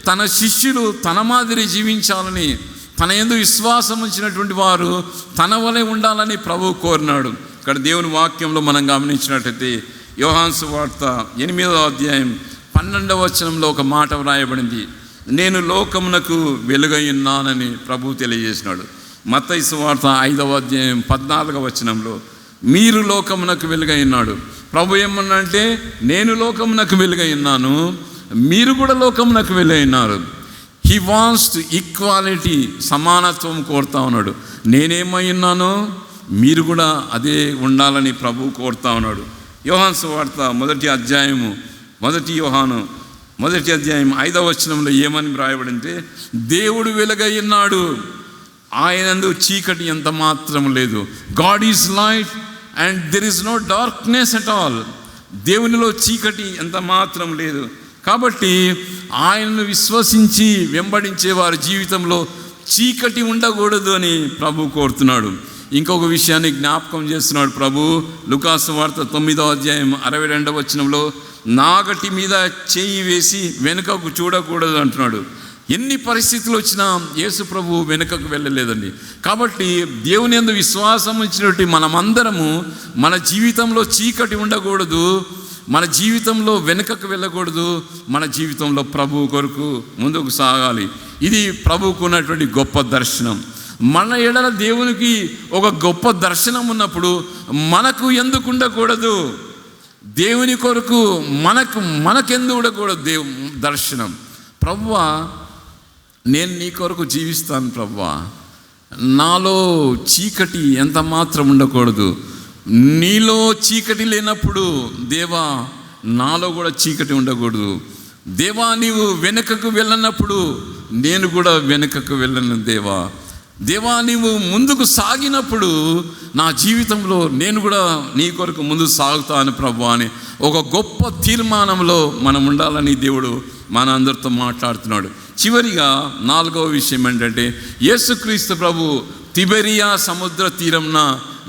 Speaker 1: తన శిష్యులు తన మాదిరి జీవించాలని, తన యందు విశ్వాసం ఉంచినటువంటి వారు తన వలె ఉండాలని ప్రభువు కోరినాడు. ఇక్కడ దేవుని వాక్యంలో మనం గమనించినట్టయితే యోహాను సువార్త 8వ అధ్యాయం 12వ వచనంలో ఒక మాట వ్రాయబడింది. నేను లోకమునకు వెలుగై ఉన్నానని ప్రభువు తెలియజేసినాడు. మత్తయి సువార్త 5వ అధ్యాయం 14వ వచనంలో మీరు లోకమునకు వెలుగై ఉన్నాడు. ప్రభు ఏమన్నంటే నేను లోకమునకు వెలుగై ఉన్నాను, మీరు కూడా లోకమునకు వెలుగై ఉన్నారు. హీ వాంట్స్ టు ఈక్వాలిటీ, సమానత్వం కోరుతా ఉన్నాడు. నేనేమై ఉన్నానో మీరు కూడా అదే ఉండాలని ప్రభు కోరుతా ఉన్నాడు. యోహాను సువార్త 1వ యోహాను 1వ అధ్యాయం 5వ వచనంలో ఏమని వ్రాయబడింటే దేవుడు వెలుగై ఉన్నాడు, ఆయనందు చీకటి ఎంత మాత్రం లేదు. God is light and there is no darkness at all. దేవునిలో చీకటి ఎంత మాత్రం లేదు. కాబట్టి ఆయనను విశ్వసించి వెంబడించే వారి జీవితంలో చీకటి ఉండకూడదు అని ప్రభు కోరుతున్నాడు. ఇంకొక విషయాన్ని జ్ఞాపకం చేస్తున్నాడు ప్రభు. లూకాసు వార్త 9వ అధ్యాయం 62వ వచనంలో నాగటి మీద చేయి వేసి వెనుకకు చూడకూడదు అంటున్నాడు. ఎన్ని పరిస్థితులు వచ్చినా యేసు ప్రభు వెనుకకు వెళ్ళలేదండి. కాబట్టి దేవుని యందు విశ్వాసం ఉంచినట్టు మనమందరము మన జీవితంలో చీకటి ఉండకూడదు, మన జీవితంలో వెనుకకు వెళ్ళకూడదు, మన జీవితంలో ప్రభు కొరకు ముందుకు సాగాలి. ఇది ప్రభువుకు ఉన్నటువంటి గొప్ప దర్శనం. మన ఎడల దేవునికి ఒక గొప్ప దర్శనం ఉన్నప్పుడు మనకు ఎందుకు ఉండకూడదు? దేవుని కొరకు మనకెందుకు ఉండకూడదు దర్శనం? ప్రభువా, నేను నీ కొరకు జీవిస్తాను ప్రభువా, నాలో చీకటి ఎంత మాత్రం ఉండకూడదు. నీలో చీకటి లేనప్పుడు దేవా నాలో కూడా చీకటి ఉండకూడదు. దేవా నీవు వెనుకకు వెళ్ళనప్పుడు నేను కూడా వెనుకకు వెళ్ళను. దేవా నీవు ముందుకు సాగినప్పుడు నా జీవితంలో నేను కూడా నీ కొరకు ముందుకు సాగుతాను ప్రభు అని ఒక గొప్ప తీర్మానంలో మనం ఉండాలని దేవుడు మన అందరితో మాట్లాడుతున్నాడు. చివరిగా 4వ విషయం ఏంటంటే యేసుక్రీస్తు ప్రభు తిబెరియా సముద్ర తీరంన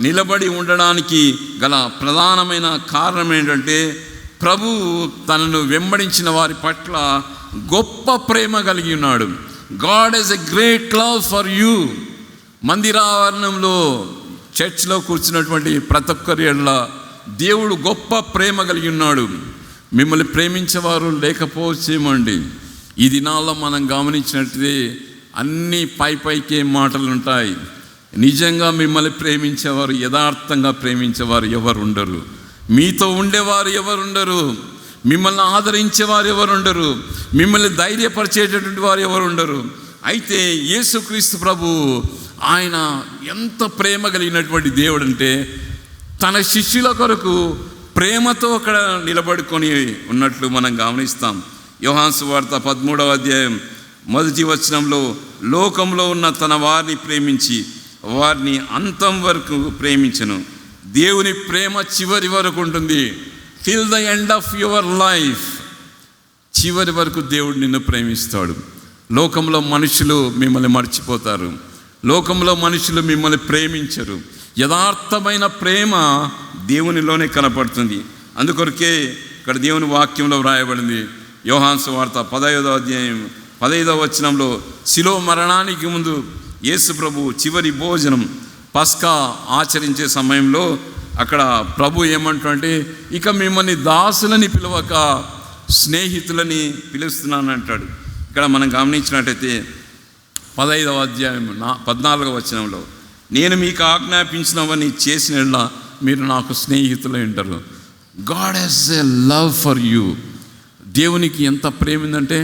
Speaker 1: నిలబడి ఉండడానికి గల ప్రధానమైన కారణం ఏంటంటే ప్రభు తనను వెంబడించిన వారి పట్ల గొప్ప ప్రేమ కలిగి ఉన్నాడు. God is a great love for you. మందిరావరణంలో చర్చ్లో కూర్చున్నటువంటి ప్రతి ఒక్కరి ఎడల దేవుడు గొప్ప ప్రేమ కలిగి ఉన్నాడు. మిమ్మల్ని ప్రేమించేవారు లేకపోవచ్చేమండి. ఈ దినాల్లో మనం గమనించినట్లయితే అన్నీ పైకే మాటలు ఉంటాయి. నిజంగా మిమ్మల్ని ప్రేమించేవారు, యథార్థంగా ప్రేమించేవారు ఎవరు ఉండరు. మీతో ఉండేవారు ఎవరు ఉండరు. మిమ్మల్ని ఆదరించేవారు ఎవరు ఉండరు. మిమ్మల్ని ధైర్యపరిచేటటువంటి వారు ఎవరు ఉండరు. అయితే యేసుక్రీస్తు ప్రభు ఆయన ఎంత ప్రేమ కలిగినటువంటి దేవుడు అంటే తన శిష్యుల కొరకు ప్రేమతో అక్కడ నిలబడుకొని ఉన్నట్లు మనం గమనిస్తాం. యోహాను సువార్త 13వ అధ్యాయం 1వ వచనంలో, లోకంలో ఉన్న తన వారిని ప్రేమించి వారిని అంతం వరకు ప్రేమించను. దేవుని ప్రేమ చివరి వరకు ఉంటుంది. Till the end of your life. చివరి వరకు దేవుడు నిన్ను ప్రేమిస్తాడు. లోకంలో మనుషులు మిమ్మల్ని మర్చిపోతారు. లోకంలో మనుషులు మిమ్మల్ని ప్రేమించరు. యథార్థమైన ప్రేమ దేవునిలోనే కనపడుతుంది. అందుకొరకే ఇక్కడ దేవుని వాక్యంలో వ్రాయబడింది. యోహాను సువార్త 15వ అధ్యాయం 15వ వచనంలో, శిలువ మరణానికి ముందు యేసు ప్రభు చివరి భోజనం పస్కా ఆచరించే సమయంలో అక్కడ ప్రభు ఏమంటాడంటే, ఇక మిమ్మల్ని దాసులని పిలవక స్నేహితులని పిలుస్తున్నాను అంటాడు. ఇక్కడ మనం గమనించినట్టయితే 15వ అధ్యాయం 14వ వచనంలో, నేను మీకు ఆజ్ఞాపించినవన్నీ చేసిన మీరు నాకు స్నేహితులు ఉంటారు. God has a love for you. దేవునికి ఎంత ప్రేమ ఉందంటే,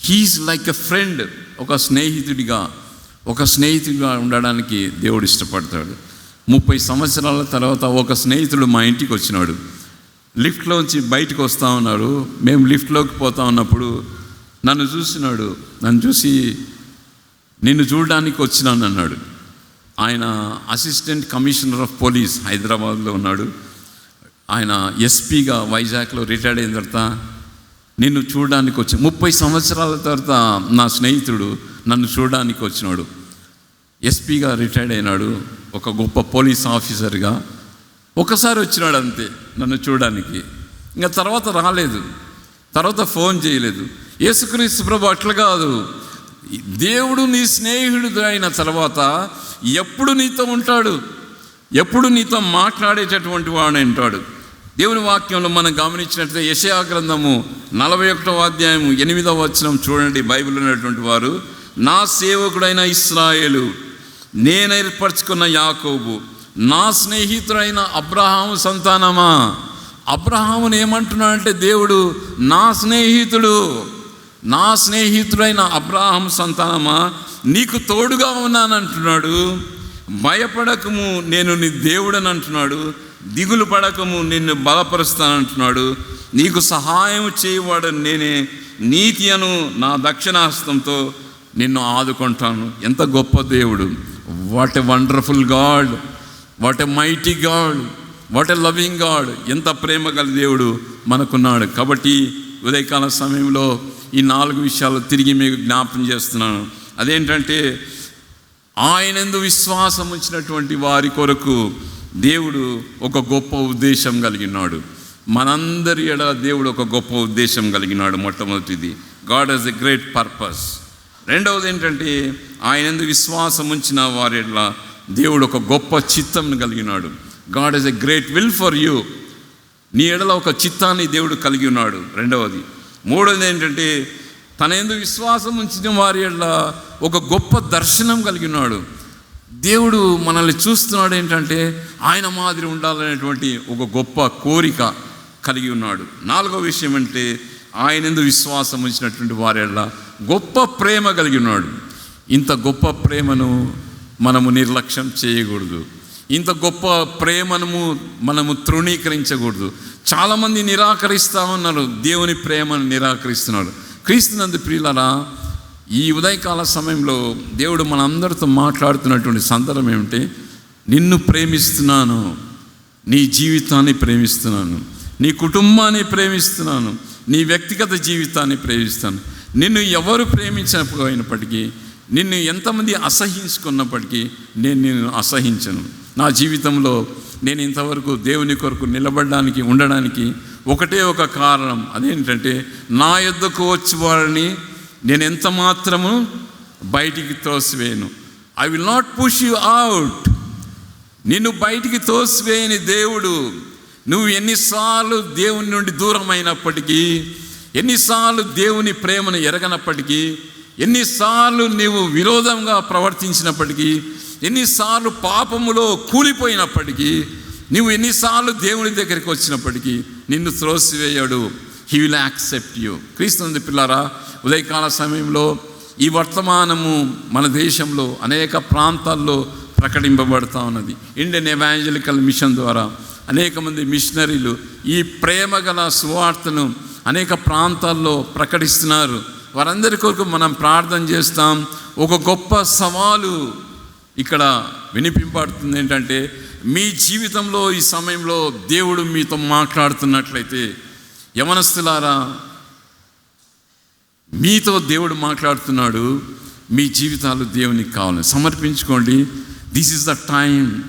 Speaker 1: హీఈస్ లైక్ ఎ ఫ్రెండ్. ఒక స్నేహితుడిగా ఉండడానికి దేవుడు ఇష్టపడతాడు. 30 సంవత్సరాల తర్వాత ఒక స్నేహితుడు మా ఇంటికి వచ్చినాడు. లిఫ్ట్లోంచి బయటకు వస్తూ ఉన్నారు. మేము లిఫ్ట్లోకి పోతా ఉన్నప్పుడు నన్ను చూసినాడు. నన్ను చూసి, నిన్ను చూడడానికి వచ్చినాను అన్నాడు. ఆయన అసిస్టెంట్ కమిషనర్ ఆఫ్ పోలీస్ హైదరాబాద్లో ఉన్నాడు. ఆయన ఎస్పీగా వైజాగ్లో రిటైర్డ్ అయిన తర్వాత నిన్ను చూడడానికి వచ్చి 30 సంవత్సరాల తర్వాత నా స్నేహితుడు నన్ను చూడడానికి వచ్చినాడు. ఎస్పీగా రిటైర్డ్ అయినాడు. ఒక గొప్ప పోలీస్ ఆఫీసర్గా ఒకసారి వచ్చినాడు అంతే నన్ను చూడడానికి. ఇంకా తర్వాత రాలేదు, తర్వాత ఫోన్ చేయలేదు. యేసుక్రీస్తు ప్రభు అట్లా కాదు. దేవుడు నీ స్నేహితుడు అయిన తర్వాత ఎప్పుడు నీతో ఉంటాడు, ఎప్పుడు నీతో మాట్లాడేటటువంటి వాడు అంటాడు. దేవుని వాక్యంలో మనం గమనించినట్లయితే యెషయా గ్రంథము 41వ అధ్యాయం 8వ వచనం చూడండి. బైబిల్ ఉన్నటువంటి వారు, నా సేవకుడైన ఇశ్రాయేలు, నేను ఏర్పరచుకున్న యాకోబు, నా స్నేహితుడైన అబ్రహాము సంతానమా. అబ్రహాముని ఏమంటున్నాడంటే దేవుడు, నా స్నేహితుడైన అబ్రహాము సంతానమా, నీకు తోడుగా ఉన్నానంటున్నాడు. భయపడకము, నేను నీ దేవుడని అంటున్నాడు. దిగులు పడకము, నిన్ను బలపరుస్తానంటున్నాడు. నీకు సహాయం చేయవాడు నేనే, నీతి అను నా దక్షిణాహస్తంతో నిన్ను ఆదుకుంటాను. ఎంత గొప్ప దేవుడు! What a wonderful God, what a mighty God, what a loving God. ఎంత ప్రేమ గల దేవుడు మనకున్నాడు. కాబట్టి ఉదయకాల సమయంలో ఈ 4 విషయాలు తిరిగి మీకు జ్ఞాపకం చేస్తున్నాను. అదేంటంటే, ఆయనందు విశ్వాసం ఉంచినటువంటి వారి కొరకు దేవుడు ఒక గొప్ప ఉద్దేశం కలిగినాడు. మనందరి ఎడల దేవుడు ఒక గొప్ప ఉద్దేశం కలిగినాడు. మొట్టమొదటిది, God has a great purpose. రెండవది ఏంటంటే, ఆయనందు విశ్వాసం ఉంచిన వారి ఎడల దేవుడు ఒక గొప్ప చిత్తం కలిగినాడు. God has a great will for you. నీ ఎడల ఒక చిత్తాన్ని దేవుడు కలిగి ఉన్నాడు. రెండవది. మూడవది ఏంటంటే, తన యందు విశ్వాసం ఉంచిన వారి ఎడల ఒక గొప్ప దర్శనం కలిగి ఉన్నాడు. దేవుడు మనల్ని చూస్తున్నాడు ఏంటంటే, ఆయన మాదిరి ఉండాలనేటువంటి ఒక గొప్ప కోరిక కలిగి ఉన్నాడు. నాలుగో విషయం అంటే, ఆయన యందు విశ్వాసం ఉంచినటువంటి వారి ఎడల గొప్ప ప్రేమ కలిగి ఉన్నాడు. ఇంత గొప్ప ప్రేమను మనము నిర్లక్ష్యం చేయకూడదు. ఇంత గొప్ప ప్రేమను మనము తృణీకరించకూడదు. చాలామంది నిరాకరిస్తూ ఉన్నారు, దేవుని ప్రేమను నిరాకరిస్తున్నారు. క్రీస్తునందు ప్రియులారా, ఈ ఉదయకాల సమయంలో దేవుడు మనందరితో మాట్లాడుతున్నటువంటి సందర్భం ఏమిటి? నిన్ను ప్రేమిస్తున్నాను, నీ జీవితాన్ని ప్రేమిస్తున్నాను, నీ కుటుంబాన్ని ప్రేమిస్తున్నాను, నీ వ్యక్తిగత జీవితాన్ని ప్రేమిస్తాను. నిన్ను ఎవరు ప్రేమించకపోయినప్పటికీ, నిన్ను ఎంతమంది అసహించుకున్నప్పటికీ నేను నిన్ను అసహించను. నా జీవితంలో నేను ఇంతవరకు దేవుని కొరకు నిలబడడానికి ఉండడానికి ఒకటే ఒక కారణం. అదేంటంటే, నా యొద్దకు వచ్చి వారిని నేను ఎంత మాత్రము బయటికి తోసివేయను. I will not push you out. నిన్ను బయటికి తోసివేయని దేవుడు. నువ్వు ఎన్నిసార్లు దేవుని నుండి దూరం అయినప్పటికీ, ఎన్నిసార్లు దేవుని ప్రేమను ఎరగనప్పటికీ, ఎన్నిసార్లు నీవు విరోధంగా ప్రవర్తించినప్పటికీ, ఎన్నిసార్లు పాపములో కూలిపోయినప్పటికీ, నువ్వు ఎన్నిసార్లు దేవుని దగ్గరికి వచ్చినప్పటికీ నిన్ను త్రోసివేయడు. He will accept you. క్రీస్తునందు పిల్లారా, ఉదయకాల సమయంలో ఈ వర్తమానము మన దేశంలో అనేక ప్రాంతాల్లో ప్రకటింపబడుతూ ఉన్నది. ఇండియన్ ఎవాంజలికల్ మిషన్ ద్వారా అనేక మంది మిషనరీలు ఈ ప్రేమ గల సువార్తను అనేక ప్రాంతాల్లో ప్రకటిస్తున్నారు. వారందరి కొరకు మనం ప్రార్థన చేస్తాం. ఒక గొప్ప సవాలు ఇక్కడ వినిపింపబడుతుంది. ఏంటంటే, మీ జీవితంలో ఈ సమయంలో దేవుడు మీతో మాట్లాడుతున్నట్లయితే, యవనస్తులారా, మీతో దేవుడు మాట్లాడుతున్నాడు. మీ జీవితాలు దేవునికి కావాలి, సమర్పించుకోండి. This is the time.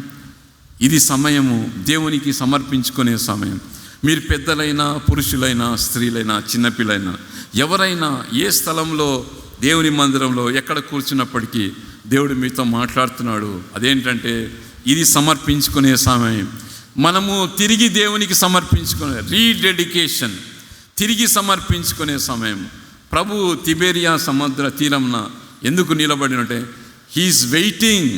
Speaker 1: ఇది సమయము, దేవునికి సమర్పించుకునే సమయం. మీరు పెద్దలైనా, పురుషులైనా, స్త్రీలైనా, చిన్నపిల్లైనా, ఎవరైనా ఏ స్థలంలో, దేవుని మందిరంలో ఎక్కడ కూర్చున్నప్పటికీ దేవుడు మీతో మాట్లాడుతున్నాడు. అదేంటంటే, ఇది సమర్పించుకునే సమయం. మనము తిరిగి దేవునికి సమర్పించుకునే రీడెడికేషన్, తిరిగి సమర్పించుకునే సమయం. ప్రభు తిబేరియా సముద్ర తీరంన ఎందుకు నిలబడినంటే, he's waiting,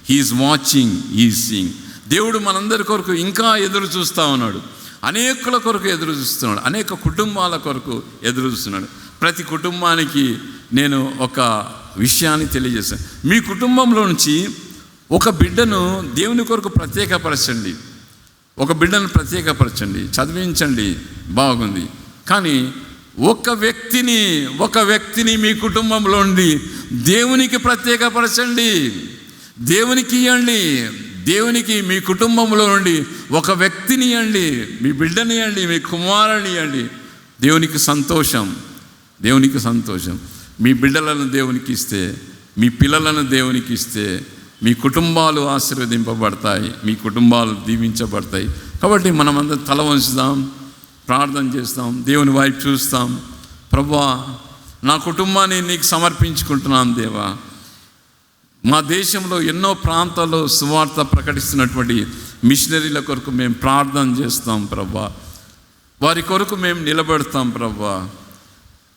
Speaker 1: he's watching, he's seeing. దేవుడు మనందరి కొరకు ఇంకా ఎదురు చూస్తూ ఉన్నాడు. అనేకుల కొరకు ఎదురు చూస్తున్నాడు. అనేక కుటుంబాల కొరకు ఎదురు చూస్తున్నాడు. ప్రతి కుటుంబానికి నేను ఒక విషయాన్ని తెలియజేశాను. మీ కుటుంబంలో నుంచి ఒక బిడ్డను దేవుని కొరకు ప్రత్యేకపరచండి. ఒక బిడ్డను ప్రత్యేకపరచండి, చదివించండి, బాగుంది. కానీ ఒక వ్యక్తిని మీ కుటుంబంలో నుండి దేవునికి ప్రత్యేకపరచండి, దేవునికి ఇవ్వండి. దేవునికి మీ కుటుంబంలో నుండి ఒక వ్యక్తిని ఇవ్వండి, మీ బిడ్డని ఇవ్వండి, మీ కుమారుని ఇవ్వండి. దేవునికి సంతోషం, దేవునికి సంతోషం. మీ బిడ్డలను దేవునికి ఇస్తే, మీ పిల్లలను దేవునికి ఇస్తే, మీ కుటుంబాలు ఆశీర్వదింపబడతాయి, మీ కుటుంబాలు దీవించబడతాయి. కాబట్టి మనమందరం తల వంచుదాం, ప్రార్థన చేస్తాం, దేవుని వైపు చూస్తాం. ప్రభువా, నా కుటుంబాన్ని నీకు సమర్పించుకుంటున్నాను దేవా. మా దేశంలో ఎన్నో ప్రాంతాల్లో సువార్త ప్రకటిస్తున్నటువంటి మిషనరీల కొరకు మేము ప్రార్థన చేస్తాం ప్రభువా. వారి కొరకు మేము నిలబెడతాం ప్రభువా.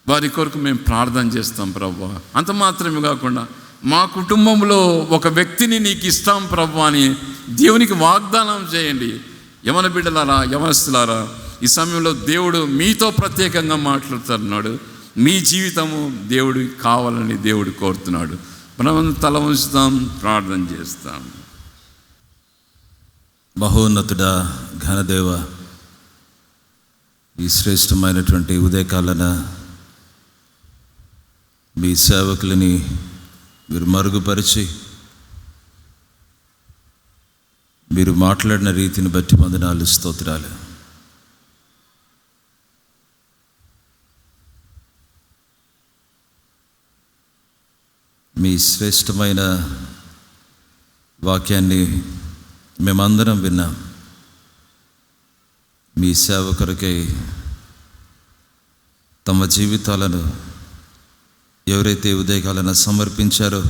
Speaker 1: వారి కొరకు మేము ప్రార్థన చేస్తాం ప్రభువా. అంత మాత్రమే కాకుండా మా కుటుంబంలో ఒక వ్యక్తిని నీకు ఇస్తాం ప్రభువా అని దేవునికి వాగ్దానం చేయండి. యవన బిడ్డలారా, యవనస్తులారా, ఈ సమయంలో దేవుడు మీతో ప్రత్యేకంగా మాట్లాడుతున్నాడు. మీ జీవితము దేవుడికి కావాలని దేవుడు కోరుతున్నాడు. మనం తల ఉంచుతాం, ప్రార్థన చేస్తాం.
Speaker 2: మహోన్నతుడా, ఘనదేవ, ఈ శ్రేష్టమైనటువంటి ఉదయకాలన మీ సేవకులని మీరు మరుగుపరిచి మీరు మాట్లాడిన రీతిని బట్టి వందనాలు, స్తోత్రాలు. మీ శ్రేష్టమైన వాక్యాన్ని మేమందరం విన్నాం. మీ సేవకుడికై తమ జీవితాలను ఎవరైతే ఉదయకాలను సమర్పించారో,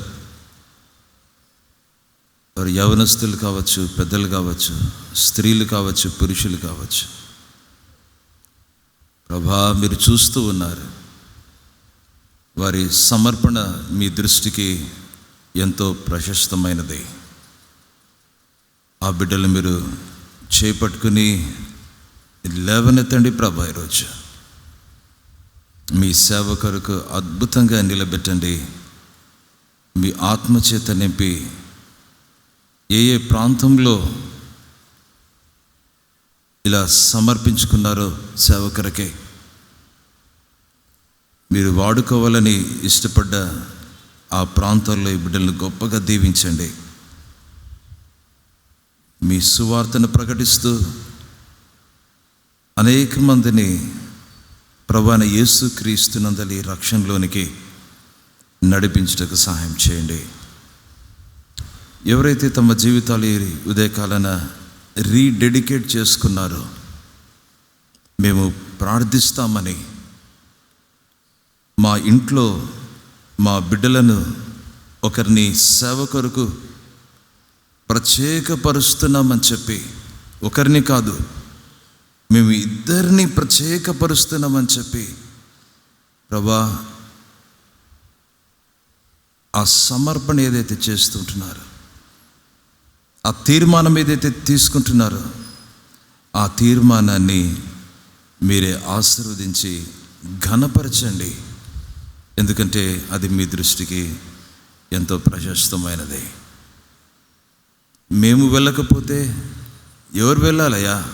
Speaker 2: వారు యవనస్తులు కావచ్చు, పెద్దలు కావచ్చు, స్త్రీలు కావచ్చు, పురుషులు కావచ్చు, ప్రభా మీరు చూస్తూ ఉన్నారు. వారి సమర్పణ మీ దృష్టికి ఎంతో ప్రశస్తమైనది. ఆ బిడ్డలు మీరు చేపట్టుకుని లేవనెత్తండి ప్రభా. ఈరోజు మీ సేవ కొరకు అద్భుతంగా నిలబెట్టండి. మీ ఆత్మచేత నింపి ఏ ఏ ప్రాంతంలో ఇలా సమర్పించుకున్నారో సేవ కొరకే మీరు వాడుకోవాలని ఇష్టపడ్డ ఆ ప్రాంతాల్లో ఈ బిడ్డలను గొప్పగా దీవించండి. మీ సువార్తను ప్రకటిస్తూ అనేక మందిని ప్రభువైన యేసు క్రీస్తునందలి రక్షణలోనికి నడిపించుటకు సహాయం చేయండి. ఎవరైతే తమ జీవితాలు ఈ ఉదయకాలన రీడెడికేట్ చేసుకున్నారో, మేము ప్రార్థిస్తామని, మా ఇంట్లో మా బిడ్డలను ఒకరిని సేవ కొరకు ప్రత్యేకపరుస్తున్నామని చెప్పి, ఒకరిని కాదు మేము ఇద్దరిని ప్రత్యేకపరుస్తున్నామని చెప్పి ప్రభా ఆ సమర్పణ ఏదైతే చేస్తుంటున్నారో, ఆ తీర్మానం ఏదైతే తీసుకుంటున్నారో, ఆ తీర్మానాన్ని మీరే ఆశీర్వదించి ఘనపరచండి. ఎందుకంటే అది మీ దృష్టికి ఎంతో ప్రశస్తమైనది. మేము వెళ్ళకపోతే ఎవరు వెళ్ళాలయ్యా?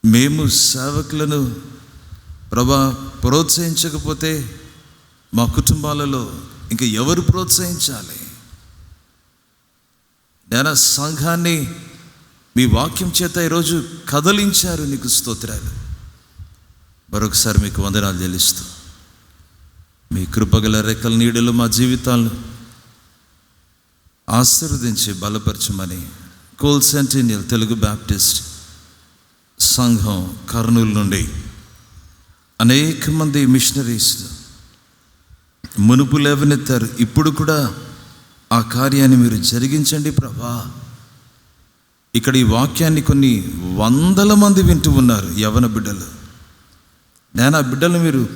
Speaker 2: మేము సేవకులను ప్రభా ప్రోత్సహించకపోతే మా కుటుంబాలలో ఇంకా ఎవరు ప్రోత్సహించాలి? నేను సంఘాన్ని మీ వాక్యం చేత ఈరోజు కదలించారు, నీకు స్తోత్రాలు. మరొకసారి మీకు వందనాలు చెల్లిస్తూ, మీ కృపగల రెక్కల నీడలో మా జీవితాలను ఆశీర్వదించి బలపరచమని కోల్ సెంటినియల్ తెలుగు బ్యాప్టిస్ట్ సంఘం కర్నూలు నుండి అనేక మంది మిషనరీస్ మునుపు లేవనెత్తారు. ఇప్పుడు కూడా ఆ కార్యాన్ని మీరు జరిగించండి ప్రభా. ఇక్కడ ఈ వాక్యాన్ని కొన్ని వందల మంది వింటూ ఉన్నారు, యవన బిడ్డలు. నేను ఆ బిడ్డలు మీరు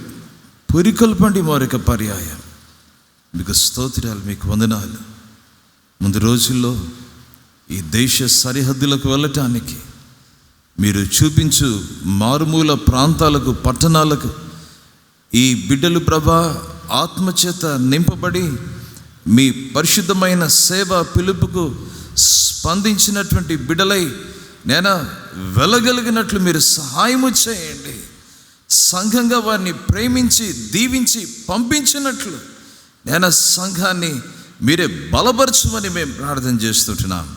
Speaker 2: పురికొల్పండి మరొక పర్యాయం. మీకు స్తోత్రాలు, మీకు వందనాలు. ముందు రోజుల్లో ఈ దేశ సరిహద్దులకు వెళ్ళటానికి మీరు చూపించు మారుమూల ప్రాంతాలకు, పట్టణాలకు ఈ బిడ్డలు ప్రభా ఆత్మచేత నింపబడి మీ పరిశుద్ధమైన సేవ పిలుపుకు స్పందించినటువంటి బిడ్డలై నేను వెళ్ళగలిగినట్లు మీరు సహాయము చేయండి. సంఘంగా వారిని ప్రేమించి దీవించి పంపించినట్లు నేను సంఘాన్ని మీరే బలపరచమని మేము ప్రార్థన చేస్తుంటున్నాం.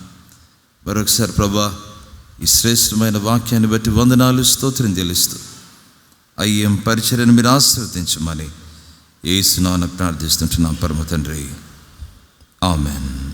Speaker 2: మరొకసారి ప్రభా ఈ శ్రేష్టమైన వాక్యాన్ని బట్టి వందనాలు, స్తోత్రం చెల్లిస్తూ అయ్యం పరిచర్యను మీరు ఆశీర్వదించమని యేసు నామమున ప్రార్థిస్తుంటున్నాం పరమ తండ్రి. ఆమెన్.